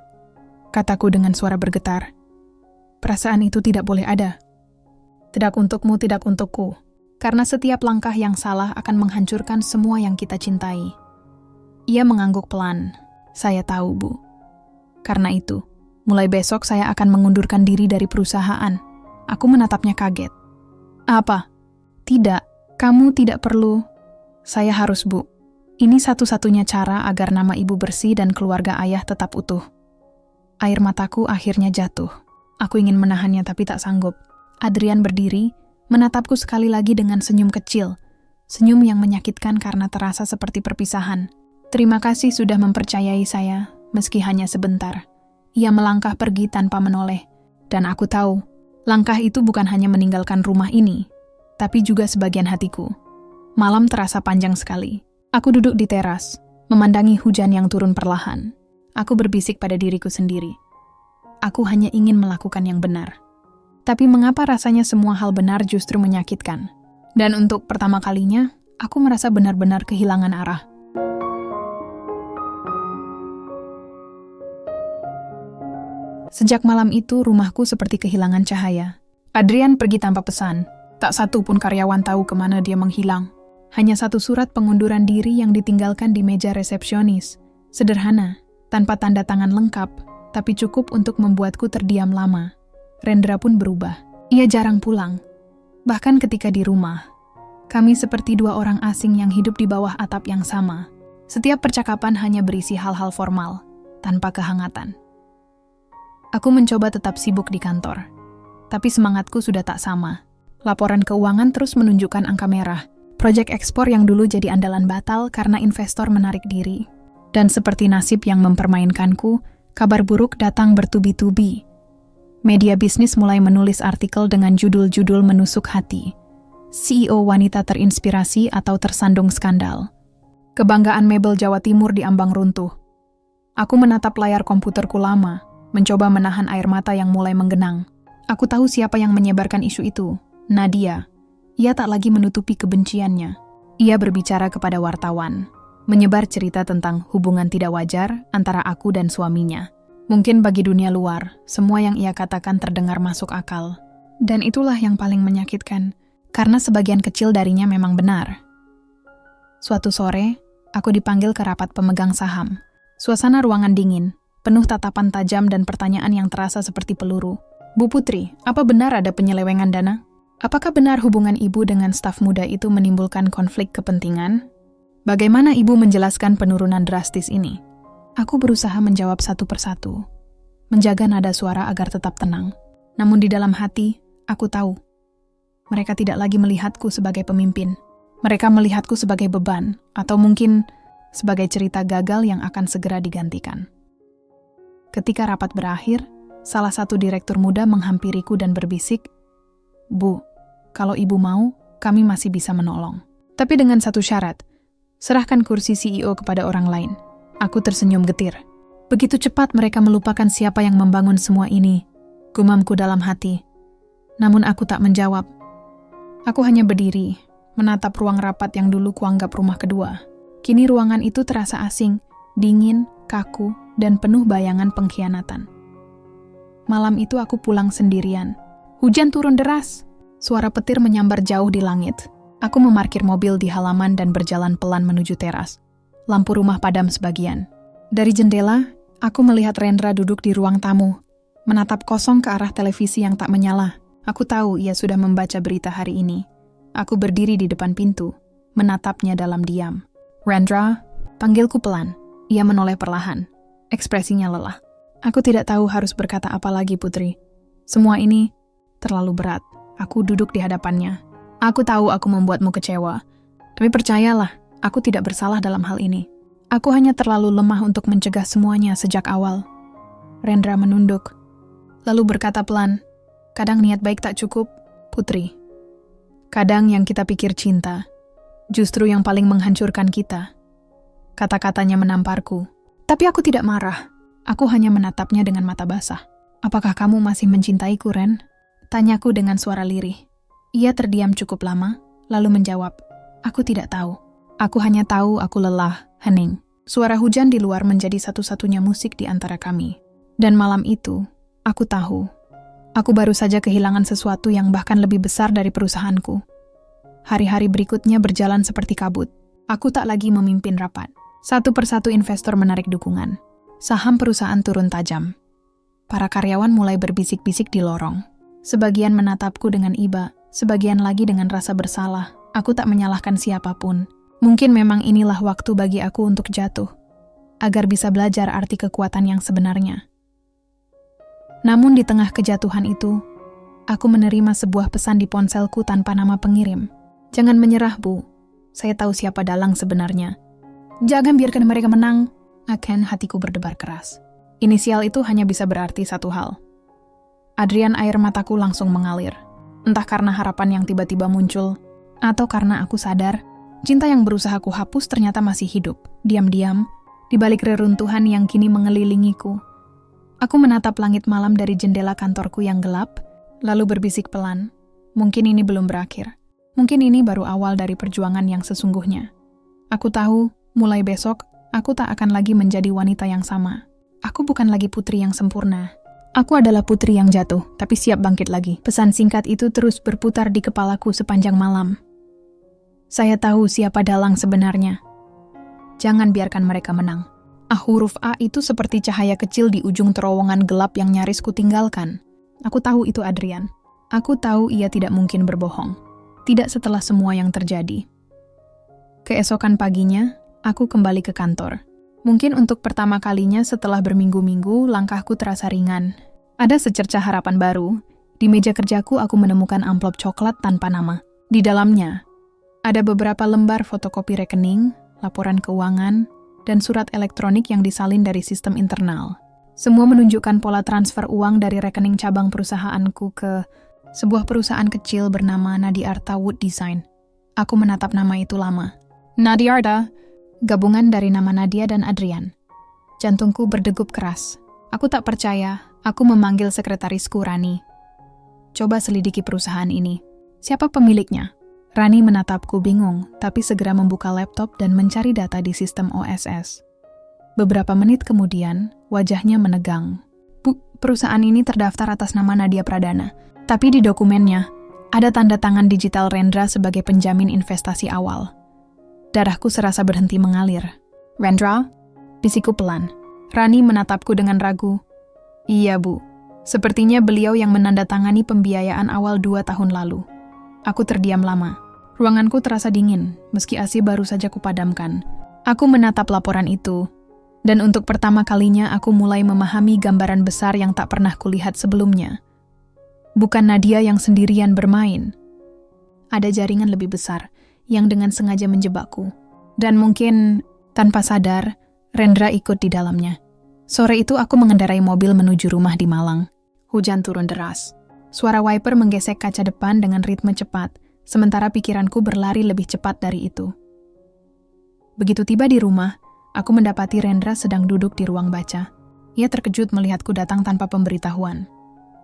kataku dengan suara bergetar, "perasaan itu tidak boleh ada. Tidak untukmu, tidak untukku. Karena setiap langkah yang salah akan menghancurkan semua yang kita cintai." Ia mengangguk pelan. "Saya tahu, Bu. Karena itu, mulai besok saya akan mengundurkan diri dari perusahaan." Aku menatapnya kaget. "Apa?" "Tidak, kamu tidak perlu." "Saya harus, Bu. Ini satu-satunya cara agar nama ibu bersih dan keluarga ayah tetap utuh." Air mataku akhirnya jatuh. Aku ingin menahannya tapi tak sanggup. Adrian berdiri, menatapku sekali lagi dengan senyum kecil. Senyum yang menyakitkan karena terasa seperti perpisahan. "Terima kasih sudah mempercayai saya, meski hanya sebentar." Ia melangkah pergi tanpa menoleh. Dan aku tahu, langkah itu bukan hanya meninggalkan rumah ini, tapi juga sebagian hatiku. Malam terasa panjang sekali. Aku duduk di teras, memandangi hujan yang turun perlahan. Aku berbisik pada diriku sendiri. Aku hanya ingin melakukan yang benar. Tapi mengapa rasanya semua hal benar justru menyakitkan? Dan untuk pertama kalinya, aku merasa benar-benar kehilangan arah. Sejak malam itu, rumahku seperti kehilangan cahaya. Adrian pergi tanpa pesan. Tak satu pun karyawan tahu kemana dia menghilang. Hanya satu surat pengunduran diri yang ditinggalkan di meja resepsionis. Sederhana, tanpa tanda tangan lengkap, tapi cukup untuk membuatku terdiam lama. Rendra pun berubah. Ia jarang pulang. Bahkan ketika di rumah, kami seperti dua orang asing yang hidup di bawah atap yang sama. Setiap percakapan hanya berisi hal-hal formal, tanpa kehangatan. Aku mencoba tetap sibuk di kantor, tapi semangatku sudah tak sama. Laporan keuangan terus menunjukkan angka merah. Proyek ekspor yang dulu jadi andalan batal karena investor menarik diri. Dan seperti nasib yang mempermainkanku, kabar buruk datang bertubi-tubi. Media bisnis mulai menulis artikel dengan judul-judul menusuk hati. CEO wanita terinspirasi atau tersandung skandal. Kebanggaan mebel Jawa Timur diambang runtuh. Aku menatap layar komputerku lama, mencoba menahan air mata yang mulai menggenang. Aku tahu siapa yang menyebarkan isu itu. Nadia. Ia tak lagi menutupi kebenciannya. Ia berbicara kepada wartawan, menyebar cerita tentang hubungan tidak wajar antara aku dan suaminya. Mungkin bagi dunia luar, semua yang ia katakan terdengar masuk akal. Dan itulah yang paling menyakitkan, karena sebagian kecil darinya memang benar. Suatu sore, aku dipanggil ke rapat pemegang saham. Suasana ruangan dingin, penuh tatapan tajam dan pertanyaan yang terasa seperti peluru. Bu Putri, apa benar ada penyelewengan dana? Apakah benar hubungan ibu dengan staf muda itu menimbulkan konflik kepentingan? Bagaimana ibu menjelaskan penurunan drastis ini? Aku berusaha menjawab satu persatu, menjaga nada suara agar tetap tenang. Namun di dalam hati, aku tahu, mereka tidak lagi melihatku sebagai pemimpin. Mereka melihatku sebagai beban, atau mungkin sebagai cerita gagal yang akan segera digantikan. Ketika rapat berakhir, salah satu direktur muda menghampiriku dan berbisik, "Bu, kalau ibu mau, kami masih bisa menolong. Tapi dengan satu syarat, serahkan kursi CEO kepada orang lain." Aku tersenyum getir. Begitu cepat mereka melupakan siapa yang membangun semua ini, gumamku dalam hati. Namun aku tak menjawab. Aku hanya berdiri, menatap ruang rapat yang dulu kuanggap rumah kedua. Kini ruangan itu terasa asing, dingin, kaku, dan penuh bayangan pengkhianatan. Malam itu aku pulang sendirian. Hujan turun deras. Suara petir menyambar jauh di langit. Aku memarkir mobil di halaman dan berjalan pelan menuju teras. Lampu rumah padam sebagian. Dari jendela, aku melihat Rendra duduk di ruang tamu, menatap kosong ke arah televisi yang tak menyala. Aku tahu ia sudah membaca berita hari ini. Aku berdiri di depan pintu, menatapnya dalam diam. "Rendra," panggilku pelan. Ia menoleh perlahan. Ekspresinya lelah. Aku tidak tahu harus berkata apa lagi, Putri. Semua ini terlalu berat. Aku duduk di hadapannya. Aku tahu aku membuatmu kecewa. Tapi percayalah, aku tidak bersalah dalam hal ini. Aku hanya terlalu lemah untuk mencegah semuanya sejak awal. Rendra menunduk, lalu berkata pelan, "Kadang niat baik tak cukup, Putri. Kadang yang kita pikir cinta, justru yang paling menghancurkan kita." Kata-katanya menamparku. Tapi aku tidak marah. Aku hanya menatapnya dengan mata basah. "Apakah kamu masih mencintaiku, Ren?" Tanyaku dengan suara lirih. Ia terdiam cukup lama, lalu menjawab, "Aku tidak tahu. Aku hanya tahu aku lelah, hening." Suara hujan di luar menjadi satu-satunya musik di antara kami. Dan malam itu, aku tahu, aku baru saja kehilangan sesuatu yang bahkan lebih besar dari perusahaanku. Hari-hari berikutnya berjalan seperti kabut. Aku tak lagi memimpin rapat. Satu persatu investor menarik dukungan. Saham perusahaan turun tajam. Para karyawan mulai berbisik-bisik di lorong. Sebagian menatapku dengan iba, sebagian lagi dengan rasa bersalah. Aku tak menyalahkan siapapun. Mungkin memang inilah waktu bagi aku untuk jatuh, agar bisa belajar arti kekuatan yang sebenarnya. Namun di tengah kejatuhan itu, aku menerima sebuah pesan di ponselku tanpa nama pengirim. "Jangan menyerah, Bu. Saya tahu siapa dalang sebenarnya. Jangan biarkan mereka menang." Akan hatiku berdebar keras. Inisial itu hanya bisa berarti satu hal. Adrian, air mataku langsung mengalir. Entah karena harapan yang tiba-tiba muncul, atau karena aku sadar Cinta yang berusaha ku hapus ternyata masih hidup, diam-diam, di balik reruntuhan yang kini mengelilingiku. Aku menatap langit malam dari jendela kantorku yang gelap, lalu berbisik pelan, mungkin ini belum berakhir. Mungkin ini baru awal dari perjuangan yang sesungguhnya. Aku tahu, mulai besok, aku tak akan lagi menjadi wanita yang sama. Aku bukan lagi putri yang sempurna. Aku adalah putri yang jatuh, tapi siap bangkit lagi. Pesan singkat itu terus berputar di kepalaku sepanjang malam. Saya tahu siapa dalang sebenarnya. Jangan biarkan mereka menang. Huruf A itu seperti cahaya kecil di ujung terowongan gelap yang nyaris kutinggalkan. Aku tahu itu Adrian. Aku tahu ia tidak mungkin berbohong. Tidak setelah semua yang terjadi. Keesokan paginya, aku kembali ke kantor. Mungkin untuk pertama kalinya setelah berminggu-minggu, langkahku terasa ringan. Ada secercah harapan baru. Di meja kerjaku aku menemukan amplop coklat tanpa nama. Di dalamnya, ada beberapa lembar fotokopi rekening, laporan keuangan, dan surat elektronik yang disalin dari sistem internal. Semua menunjukkan pola transfer uang dari rekening cabang perusahaanku ke sebuah perusahaan kecil bernama Nadiarta Wood Design. Aku menatap nama itu lama. Nadiarta, gabungan dari nama Nadia dan Adrian. Jantungku berdegup keras. Aku tak percaya, aku memanggil sekretarisku Rani. Coba selidiki perusahaan ini. Siapa pemiliknya? Rani menatapku bingung, tapi segera membuka laptop dan mencari data di sistem OSS. Beberapa menit kemudian, wajahnya menegang. Perusahaan ini terdaftar atas nama Nadia Pradana, tapi di dokumennya, ada tanda tangan digital Rendra sebagai penjamin investasi awal. Darahku serasa berhenti mengalir. Rendra? Bisikku pelan. Rani menatapku dengan ragu. Iya, Bu. Sepertinya beliau yang menandatangani pembiayaan awal 2 tahun lalu. Aku terdiam lama. Ruanganku terasa dingin, meski AC baru saja kupadamkan. Aku menatap laporan itu, dan untuk pertama kalinya aku mulai memahami gambaran besar yang tak pernah kulihat sebelumnya. Bukan Nadia yang sendirian bermain. Ada jaringan lebih besar yang dengan sengaja menjebakku. Dan mungkin, tanpa sadar, Rendra ikut di dalamnya. Sore itu aku mengendarai mobil menuju rumah di Malang. Hujan turun deras. Suara wiper menggesek kaca depan dengan ritme cepat, sementara pikiranku berlari lebih cepat dari itu. Begitu tiba di rumah, aku mendapati Rendra sedang duduk di ruang baca. Ia terkejut melihatku datang tanpa pemberitahuan.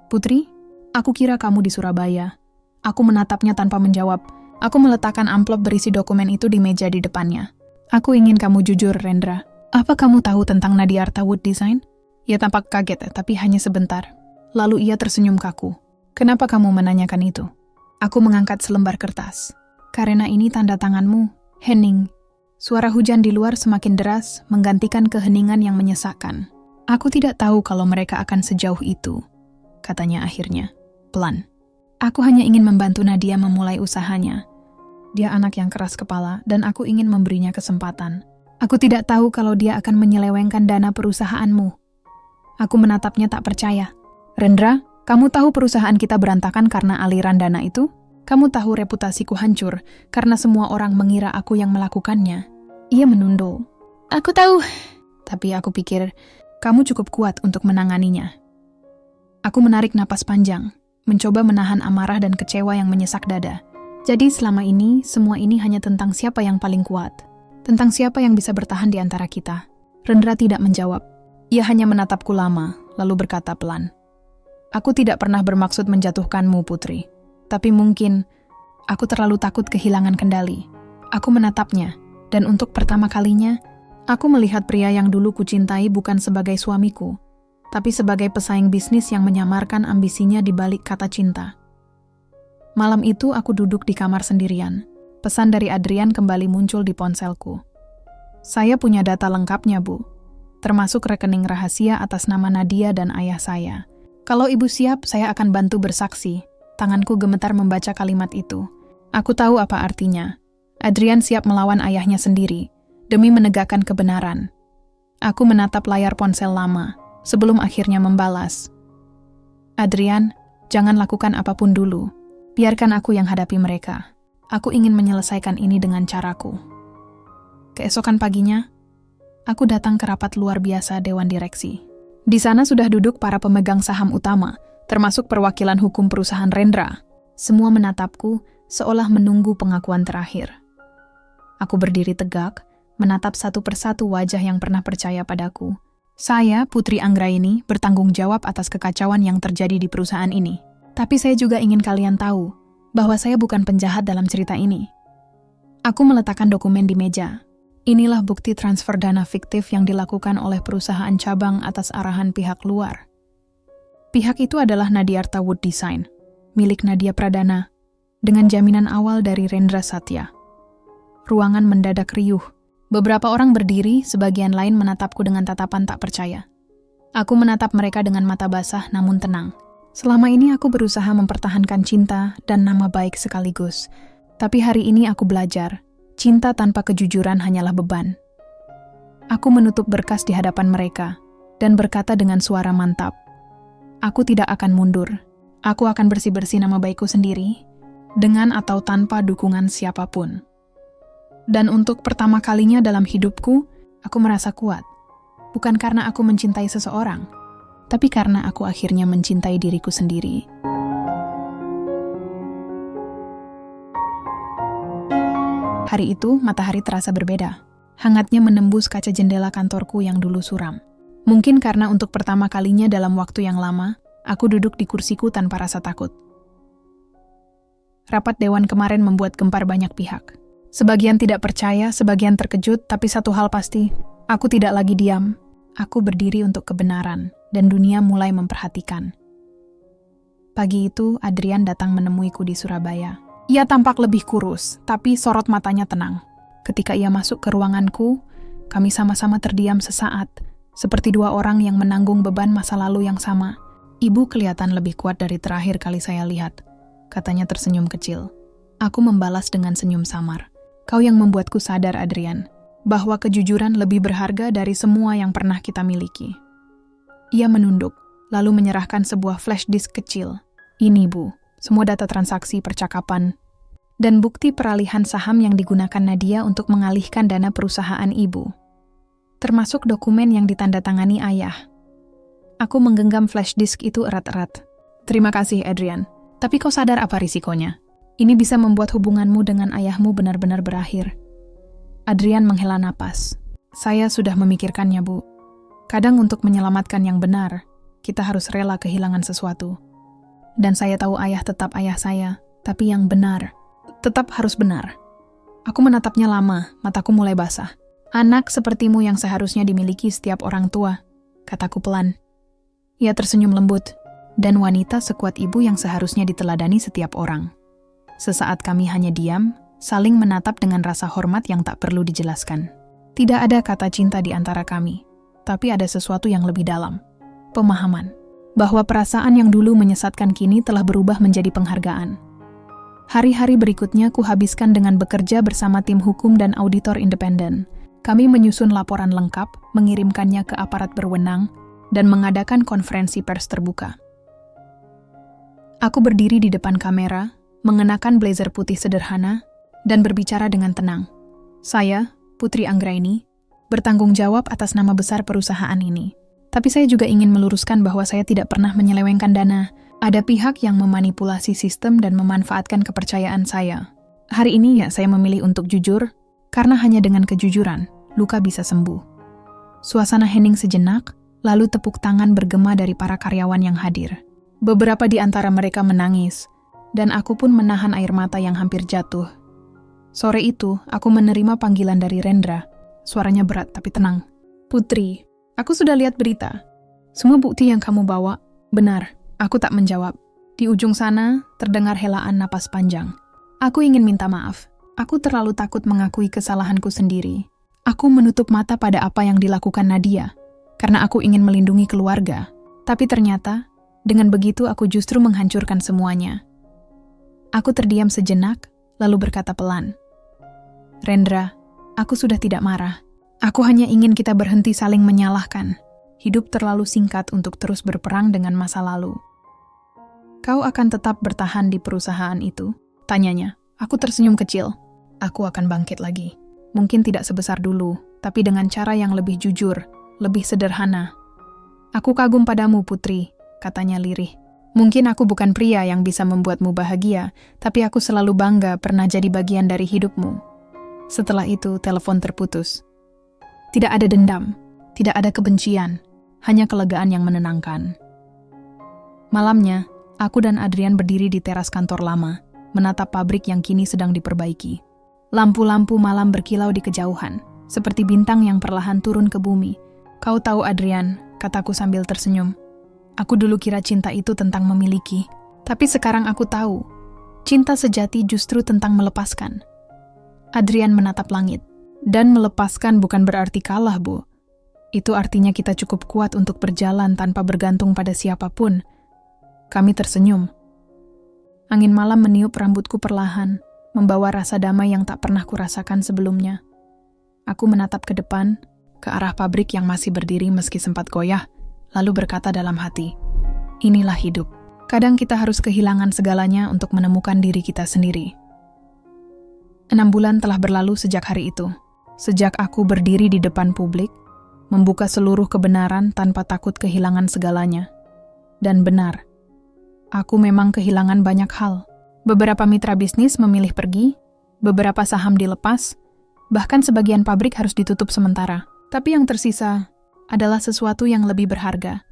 Putri, aku kira kamu di Surabaya. Aku menatapnya tanpa menjawab. Aku meletakkan amplop berisi dokumen itu di meja di depannya. Aku ingin kamu jujur, Rendra. Apa kamu tahu tentang Nadiarta Wood Design? Ia tampak kaget, tapi hanya sebentar. Lalu ia tersenyum kaku. Kenapa kamu menanyakan itu? Aku mengangkat selembar kertas. Karena ini tanda tanganmu, Henning. Suara hujan di luar semakin deras, menggantikan keheningan yang menyesakkan. Aku tidak tahu kalau mereka akan sejauh itu, katanya akhirnya, pelan. Aku hanya ingin membantu Nadia memulai usahanya. Dia anak yang keras kepala, dan aku ingin memberinya kesempatan. Aku tidak tahu kalau dia akan menyelewengkan dana perusahaanmu. Aku menatapnya tak percaya. Rendra, kamu tahu perusahaan kita berantakan karena aliran dana itu? Kamu tahu reputasiku hancur karena semua orang mengira aku yang melakukannya. Ia menunduk. Aku tahu. Tapi aku pikir, kamu cukup kuat untuk menanganinya. Aku menarik napas panjang, mencoba menahan amarah dan kecewa yang menyesak dada. Jadi selama ini, semua ini hanya tentang siapa yang paling kuat. Tentang siapa yang bisa bertahan di antara kita. Rendra tidak menjawab. Ia hanya menatapku lama, lalu berkata pelan. Aku tidak pernah bermaksud menjatuhkanmu, Putri. Tapi mungkin, aku terlalu takut kehilangan kendali. Aku menatapnya, dan untuk pertama kalinya, aku melihat pria yang dulu kucintai bukan sebagai suamiku, tapi sebagai pesaing bisnis yang menyamarkan ambisinya di balik kata cinta. Malam itu aku duduk di kamar sendirian. Pesan dari Adrian kembali muncul di ponselku. Saya punya data lengkapnya, Bu. Termasuk rekening rahasia atas nama Nadia dan ayah saya. Kalau Ibu siap, saya akan bantu bersaksi. Tanganku gemetar membaca kalimat itu. Aku tahu apa artinya. Adrian siap melawan ayahnya sendiri, demi menegakkan kebenaran. Aku menatap layar ponsel lama, sebelum akhirnya membalas. Adrian, jangan lakukan apapun dulu. Biarkan aku yang hadapi mereka. Aku ingin menyelesaikan ini dengan caraku. Keesokan paginya, aku datang ke rapat luar biasa Dewan Direksi. Di sana sudah duduk para pemegang saham utama, termasuk perwakilan hukum perusahaan Rendra. Semua menatapku seolah menunggu pengakuan terakhir. Aku berdiri tegak, menatap satu persatu wajah yang pernah percaya padaku. Saya, Putri Anggraini, bertanggung jawab atas kekacauan yang terjadi di perusahaan ini. Tapi saya juga ingin kalian tahu bahwa saya bukan penjahat dalam cerita ini. Aku meletakkan dokumen di meja. Inilah bukti transfer dana fiktif yang dilakukan oleh perusahaan cabang atas arahan pihak luar. Pihak itu adalah Nadiarta Wood Design, milik Nadia Pradana, dengan jaminan awal dari Rendra Satya. Ruangan mendadak riuh. Beberapa orang berdiri, sebagian lain menatapku dengan tatapan tak percaya. Aku menatap mereka dengan mata basah namun tenang. Selama ini aku berusaha mempertahankan cinta dan nama baik sekaligus. Tapi hari ini aku belajar, cinta tanpa kejujuran hanyalah beban. Aku menutup berkas di hadapan mereka dan berkata dengan suara mantap, "Aku tidak akan mundur. Aku akan bersih-bersih nama baikku sendiri, dengan atau tanpa dukungan siapapun." Dan untuk pertama kalinya dalam hidupku, aku merasa kuat. Bukan karena aku mencintai seseorang, tapi karena aku akhirnya mencintai diriku sendiri. Hari itu, matahari terasa berbeda. Hangatnya menembus kaca jendela kantorku yang dulu suram. Mungkin karena untuk pertama kalinya dalam waktu yang lama, aku duduk di kursiku tanpa rasa takut. Rapat dewan kemarin membuat gempar banyak pihak. Sebagian tidak percaya, sebagian terkejut, tapi satu hal pasti, aku tidak lagi diam. Aku berdiri untuk kebenaran, dan dunia mulai memperhatikan. Pagi itu, Adrian datang menemuiku di Surabaya. Ia tampak lebih kurus, tapi sorot matanya tenang. Ketika ia masuk ke ruanganku, kami sama-sama terdiam sesaat, seperti dua orang yang menanggung beban masa lalu yang sama. "Ibu kelihatan lebih kuat dari terakhir kali saya lihat," katanya tersenyum kecil. Aku membalas dengan senyum samar. "Kau yang membuatku sadar, Adrian, bahwa kejujuran lebih berharga dari semua yang pernah kita miliki." Ia menunduk, lalu menyerahkan sebuah flash disk kecil. "Ini, Bu, semua data transaksi percakapan dan bukti peralihan saham yang digunakan Nadia untuk mengalihkan dana perusahaan ibu. Termasuk dokumen yang ditandatangani ayah." Aku menggenggam flash disk itu erat-erat. "Terima kasih, Adrian. Tapi kau sadar apa risikonya? Ini bisa membuat hubunganmu dengan ayahmu benar-benar berakhir." Adrian menghela napas. "Saya sudah memikirkannya, Bu. Kadang untuk menyelamatkan yang benar, kita harus rela kehilangan sesuatu. Dan saya tahu ayah tetap ayah saya, tapi yang benar tetap harus benar." Aku menatapnya lama, mataku mulai basah. "Anak sepertimu yang seharusnya dimiliki setiap orang tua," kataku pelan. Ia tersenyum lembut, "Dan wanita sekuat ibu yang seharusnya diteladani setiap orang." Sesaat kami hanya diam, saling menatap dengan rasa hormat yang tak perlu dijelaskan. Tidak ada kata cinta di antara kami, tapi ada sesuatu yang lebih dalam. Pemahaman bahwa perasaan yang dulu menyesatkan kini telah berubah menjadi penghargaan. Hari-hari berikutnya kuhabiskan dengan bekerja bersama tim hukum dan auditor independen. Kami menyusun laporan lengkap, mengirimkannya ke aparat berwenang, dan mengadakan konferensi pers terbuka. Aku berdiri di depan kamera, mengenakan blazer putih sederhana, dan berbicara dengan tenang. "Saya, Putri Anggraini, bertanggung jawab atas nama besar perusahaan ini. Tapi saya juga ingin meluruskan bahwa saya tidak pernah menyelewengkan dana. Ada pihak yang memanipulasi sistem dan memanfaatkan kepercayaan saya. Hari ini ya saya memilih untuk jujur, karena hanya dengan kejujuran, luka bisa sembuh." Suasana hening sejenak, lalu tepuk tangan bergema dari para karyawan yang hadir. Beberapa di antara mereka menangis, dan aku pun menahan air mata yang hampir jatuh. Sore itu, aku menerima panggilan dari Rendra. Suaranya berat tapi tenang. "Putri, aku sudah lihat berita. Semua bukti yang kamu bawa, benar." Aku tak menjawab. Di ujung sana, terdengar helaan napas panjang. "Aku ingin minta maaf. Aku terlalu takut mengakui kesalahanku sendiri. Aku menutup mata pada apa yang dilakukan Nadia, karena aku ingin melindungi keluarga. Tapi ternyata, dengan begitu aku justru menghancurkan semuanya." Aku terdiam sejenak, lalu berkata pelan, "Rendra, aku sudah tidak marah. Aku hanya ingin kita berhenti saling menyalahkan. Hidup terlalu singkat untuk terus berperang dengan masa lalu." "Kau akan tetap bertahan di perusahaan itu?" tanyanya. Aku tersenyum kecil. "Aku akan bangkit lagi. Mungkin tidak sebesar dulu, tapi dengan cara yang lebih jujur, lebih sederhana." "Aku kagum padamu, Putri," katanya lirih. "Mungkin aku bukan pria yang bisa membuatmu bahagia, tapi aku selalu bangga pernah jadi bagian dari hidupmu." Setelah itu, telepon terputus. Tidak ada dendam, tidak ada kebencian, hanya kelegaan yang menenangkan. Malamnya, aku dan Adrian berdiri di teras kantor lama, menatap pabrik yang kini sedang diperbaiki. Lampu-lampu malam berkilau di kejauhan, seperti bintang yang perlahan turun ke bumi. Kau tahu, Adrian, kataku sambil tersenyum. Aku dulu kira cinta itu tentang memiliki, tapi sekarang aku tahu, cinta sejati justru tentang melepaskan. Adrian menatap langit, dan melepaskan bukan berarti kalah, Bu. Itu artinya kita cukup kuat untuk berjalan tanpa bergantung pada siapapun. Kami tersenyum. Angin malam meniup rambutku perlahan, membawa rasa damai yang tak pernah kurasakan sebelumnya. Aku menatap ke depan, ke arah pabrik yang masih berdiri meski sempat goyah, lalu berkata dalam hati, inilah hidup. Kadang kita harus kehilangan segalanya untuk menemukan diri kita sendiri. 6 bulan telah berlalu sejak hari itu. Sejak aku berdiri di depan publik, membuka seluruh kebenaran tanpa takut kehilangan segalanya. Dan benar, aku memang kehilangan banyak hal. Beberapa mitra bisnis memilih pergi, beberapa saham dilepas, bahkan sebagian pabrik harus ditutup sementara. Tapi yang tersisa adalah sesuatu yang lebih berharga,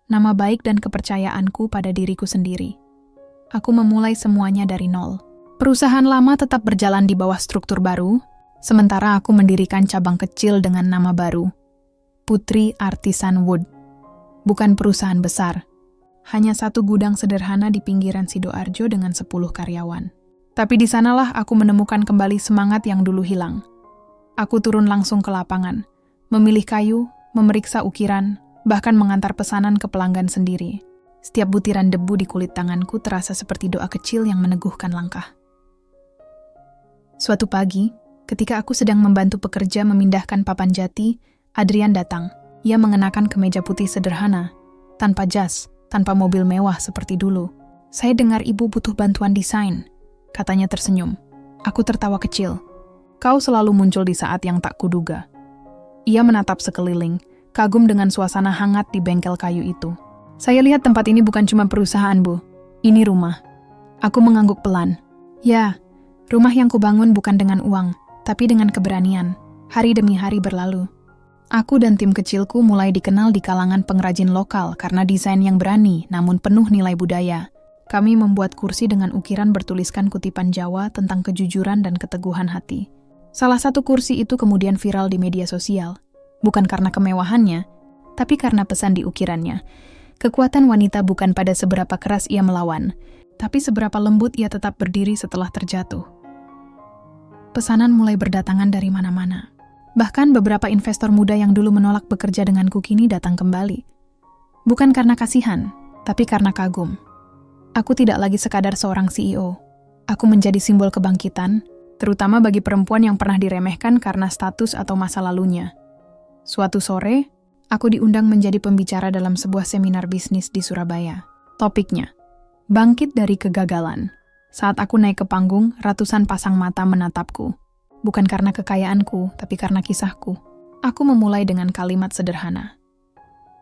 nama baik dan kepercayaanku pada diriku sendiri. Aku memulai semuanya dari nol. Perusahaan lama tetap berjalan di bawah struktur baru, sementara aku mendirikan cabang kecil dengan nama baru, Putri Artisan Wood. Bukan perusahaan besar, hanya satu gudang sederhana di pinggiran Sidoarjo dengan 10 karyawan. Tapi di sanalah aku menemukan kembali semangat yang dulu hilang. Aku turun langsung ke lapangan, memilih kayu, memeriksa ukiran, bahkan mengantar pesanan ke pelanggan sendiri. Setiap butiran debu di kulit tanganku terasa seperti doa kecil yang meneguhkan langkah. Suatu pagi, ketika aku sedang membantu pekerja memindahkan papan jati, Adrian datang. Ia mengenakan kemeja putih sederhana, tanpa jas, tanpa mobil mewah seperti dulu. Saya dengar ibu butuh bantuan desain, katanya tersenyum. Aku tertawa kecil. Kau selalu muncul di saat yang tak kuduga. Ia menatap sekeliling, kagum dengan suasana hangat di bengkel kayu itu. Saya lihat tempat ini bukan cuma perusahaan, Bu. Ini rumah. Aku mengangguk pelan. Ya, rumah yang kubangun bukan dengan uang, tapi dengan keberanian. Hari demi hari berlalu. Aku dan tim kecilku mulai dikenal di kalangan pengrajin lokal karena desain yang berani namun penuh nilai budaya. Kami membuat kursi dengan ukiran bertuliskan kutipan Jawa tentang kejujuran dan keteguhan hati. Salah satu kursi itu kemudian viral di media sosial. Bukan karena kemewahannya, tapi karena pesan di ukirannya. Kekuatan wanita bukan pada seberapa keras ia melawan, tapi seberapa lembut ia tetap berdiri setelah terjatuh. Pesanan mulai berdatangan dari mana-mana. Bahkan beberapa investor muda yang dulu menolak bekerja denganku kini datang kembali. Bukan karena kasihan, tapi karena kagum. Aku tidak lagi sekadar seorang CEO. Aku menjadi simbol kebangkitan, terutama bagi perempuan yang pernah diremehkan karena status atau masa lalunya. Suatu sore, aku diundang menjadi pembicara dalam sebuah seminar bisnis di Surabaya. Topiknya, bangkit dari kegagalan. Saat aku naik ke panggung, ratusan pasang mata menatapku. Bukan karena kekayaanku, tapi karena kisahku. Aku memulai dengan kalimat sederhana.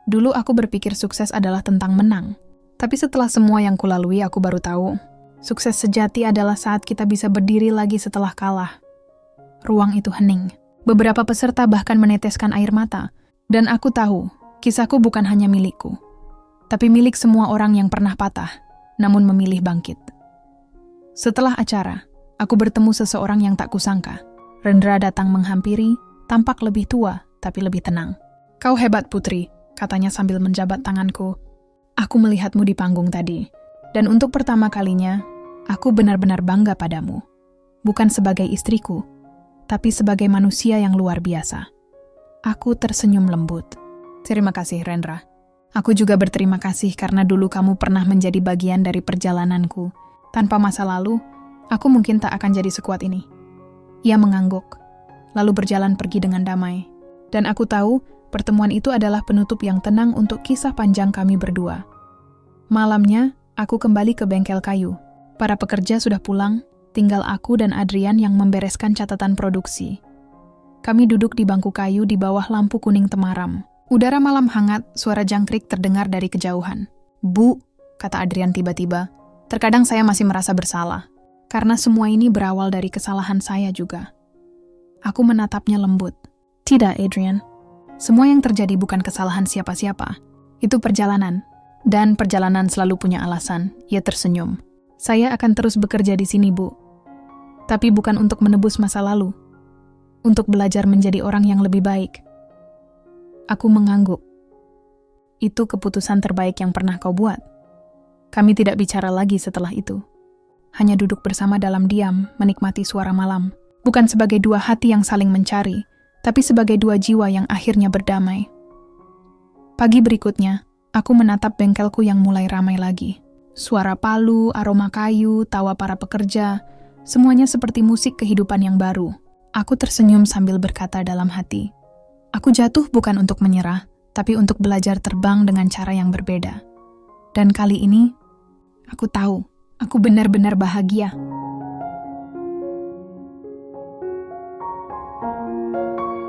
Dulu aku berpikir sukses adalah tentang menang. Tapi setelah semua yang kulalui, aku baru tahu, sukses sejati adalah saat kita bisa berdiri lagi setelah kalah. Ruang itu hening. Beberapa peserta bahkan meneteskan air mata. Dan aku tahu, kisahku bukan hanya milikku, tapi milik semua orang yang pernah patah, namun memilih bangkit. Setelah acara, aku bertemu seseorang yang tak kusangka. Rendra datang menghampiri, tampak lebih tua, tapi lebih tenang. Kau hebat, Putri, katanya sambil menjabat tanganku. Aku melihatmu di panggung tadi, dan untuk pertama kalinya, aku benar-benar bangga padamu. Bukan sebagai istriku, tapi sebagai manusia yang luar biasa. Aku tersenyum lembut. Terima kasih, Rendra. Aku juga berterima kasih karena dulu kamu pernah menjadi bagian dari perjalananku. Tanpa masa lalu, aku mungkin tak akan jadi sekuat ini. Ia mengangguk, lalu berjalan pergi dengan damai. Dan aku tahu, pertemuan itu adalah penutup yang tenang untuk kisah panjang kami berdua. Malamnya, aku kembali ke bengkel kayu. Para pekerja sudah pulang, tinggal aku dan Adrian yang membereskan catatan produksi. Kami duduk di bangku kayu di bawah lampu kuning temaram. Udara malam hangat, suara jangkrik terdengar dari kejauhan. Bu, kata Adrian tiba-tiba, terkadang saya masih merasa bersalah. Karena semua ini berawal dari kesalahan saya juga. Aku menatapnya lembut. Tidak, Adrian. Semua yang terjadi bukan kesalahan siapa-siapa. Itu perjalanan. Dan perjalanan selalu punya alasan. Ia tersenyum. Saya akan terus bekerja di sini, Bu. Tapi bukan untuk menebus masa lalu. Untuk belajar menjadi orang yang lebih baik. Aku mengangguk. Itu keputusan terbaik yang pernah kau buat. Kami tidak bicara lagi setelah itu. Hanya duduk bersama dalam diam, menikmati suara malam. Bukan sebagai dua hati yang saling mencari, tapi sebagai dua jiwa yang akhirnya berdamai. Pagi berikutnya, aku menatap bengkelku yang mulai ramai lagi. Suara palu, aroma kayu, tawa para pekerja, semuanya seperti musik kehidupan yang baru. Aku tersenyum sambil berkata dalam hati, aku jatuh bukan untuk menyerah, tapi untuk belajar terbang dengan cara yang berbeda. Dan kali ini, aku tahu, aku benar-benar bahagia.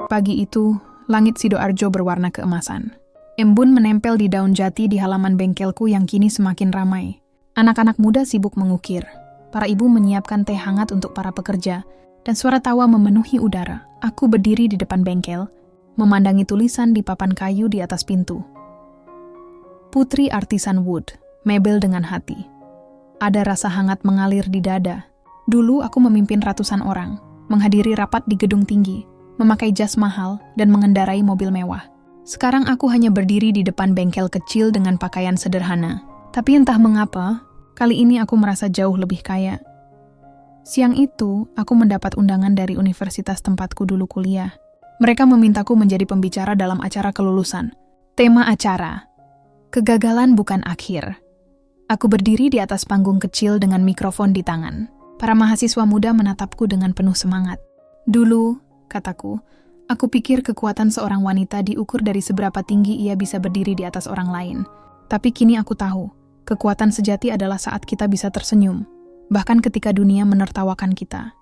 Pagi itu, langit Sidoarjo berwarna keemasan. Embun menempel di daun jati di halaman bengkelku yang kini semakin ramai. Anak-anak muda sibuk mengukir. Para ibu menyiapkan teh hangat untuk para pekerja, dan suara tawa memenuhi udara. Aku berdiri di depan bengkel, memandangi tulisan di papan kayu di atas pintu. Putri Artisan Wood, mebel dengan hati. Ada rasa hangat mengalir di dada. Dulu aku memimpin ratusan orang, menghadiri rapat di gedung tinggi, memakai jas mahal, dan mengendarai mobil mewah. Sekarang aku hanya berdiri di depan bengkel kecil dengan pakaian sederhana. Tapi entah mengapa, kali ini aku merasa jauh lebih kaya. Siang itu, aku mendapat undangan dari universitas tempatku dulu kuliah. Mereka memintaku menjadi pembicara dalam acara kelulusan. Tema acara, kegagalan bukan akhir. Aku berdiri di atas panggung kecil dengan mikrofon di tangan. Para mahasiswa muda menatapku dengan penuh semangat. Dulu, kataku, aku pikir kekuatan seorang wanita diukur dari seberapa tinggi ia bisa berdiri di atas orang lain. Tapi kini aku tahu, kekuatan sejati adalah saat kita bisa tersenyum, bahkan ketika dunia menertawakan kita.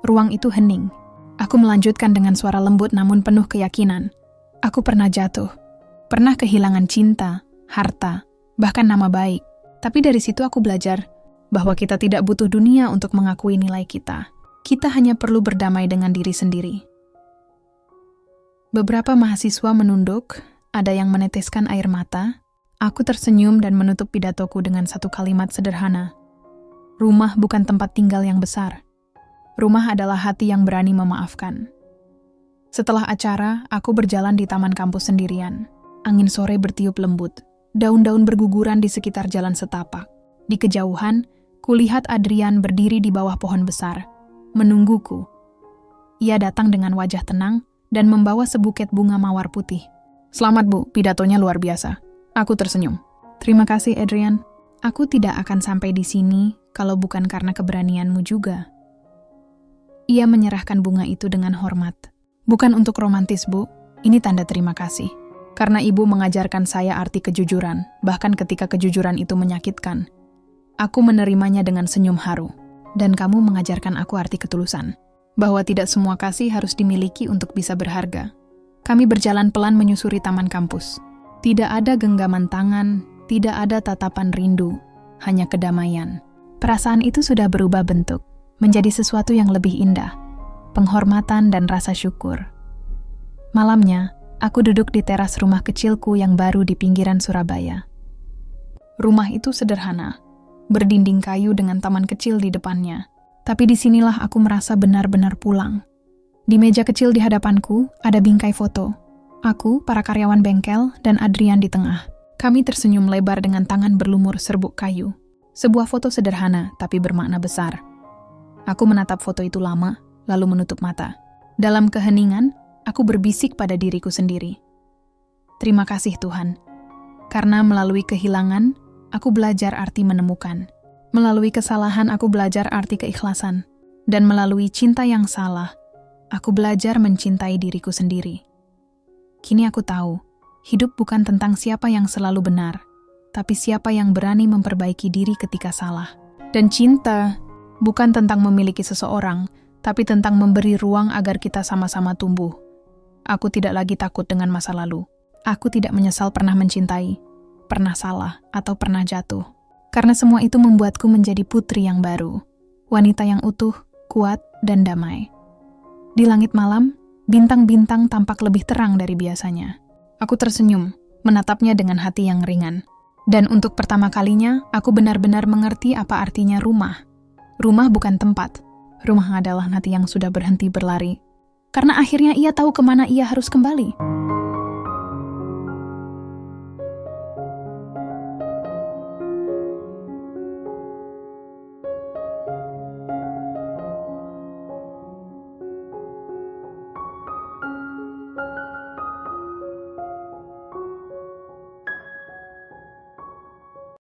Ruang itu hening. Aku melanjutkan dengan suara lembut namun penuh keyakinan. Aku pernah jatuh, pernah kehilangan cinta, harta, bahkan nama baik. Tapi dari situ aku belajar bahwa kita tidak butuh dunia untuk mengakui nilai kita. Kita hanya perlu berdamai dengan diri sendiri. Beberapa mahasiswa menunduk, ada yang meneteskan air mata. Aku tersenyum dan menutup pidatoku dengan satu kalimat sederhana. Rumah bukan tempat tinggal yang besar. Rumah adalah hati yang berani memaafkan. Setelah acara, aku berjalan di taman kampus sendirian. Angin sore bertiup lembut. Daun-daun berguguran di sekitar jalan setapak. Di kejauhan, kulihat Adrian berdiri di bawah pohon besar, menungguku. Ia datang dengan wajah tenang dan membawa sebuket bunga mawar putih. Selamat, Bu, pidatonya luar biasa. Aku tersenyum. Terima kasih, Adrian. Aku tidak akan sampai di sini kalau bukan karena keberanianmu juga. Ia menyerahkan bunga itu dengan hormat. Bukan untuk romantis, Bu. Ini tanda terima kasih. Karena Ibu mengajarkan saya arti kejujuran, bahkan ketika kejujuran itu menyakitkan. Aku menerimanya dengan senyum haru. Dan kamu mengajarkan aku arti ketulusan. Bahwa tidak semua kasih harus dimiliki untuk bisa berharga. Kami berjalan pelan menyusuri taman kampus. Tidak ada genggaman tangan, tidak ada tatapan rindu, hanya kedamaian. Perasaan itu sudah berubah bentuk, menjadi sesuatu yang lebih indah, penghormatan dan rasa syukur. Malamnya, aku duduk di teras rumah kecilku yang baru di pinggiran Surabaya. Rumah itu sederhana, berdinding kayu dengan taman kecil di depannya. Tapi disinilah aku merasa benar-benar pulang. Di meja kecil di hadapanku ada bingkai foto. Aku, para karyawan bengkel, dan Adrian di tengah. Kami tersenyum lebar dengan tangan berlumur serbuk kayu. Sebuah foto sederhana tapi bermakna besar. Aku menatap foto itu lama, lalu menutup mata. Dalam keheningan, aku berbisik pada diriku sendiri. Terima kasih Tuhan. Karena melalui kehilangan, aku belajar arti menemukan. Melalui kesalahan aku belajar arti keikhlasan. Dan melalui cinta yang salah, aku belajar mencintai diriku sendiri. Kini aku tahu, hidup bukan tentang siapa yang selalu benar, tapi siapa yang berani memperbaiki diri ketika salah. Dan cinta bukan tentang memiliki seseorang, tapi tentang memberi ruang agar kita sama-sama tumbuh. Aku tidak lagi takut dengan masa lalu. Aku tidak menyesal pernah mencintai, pernah salah, atau pernah jatuh. Karena semua itu membuatku menjadi putri yang baru, wanita yang utuh, kuat, dan damai. Di langit malam, bintang-bintang tampak lebih terang dari biasanya. Aku tersenyum, menatapnya dengan hati yang ringan. Dan untuk pertama kalinya, aku benar-benar mengerti apa artinya rumah. Rumah bukan tempat. Rumah adalah hati yang sudah berhenti berlari. Karena akhirnya ia tahu kemana ia harus kembali.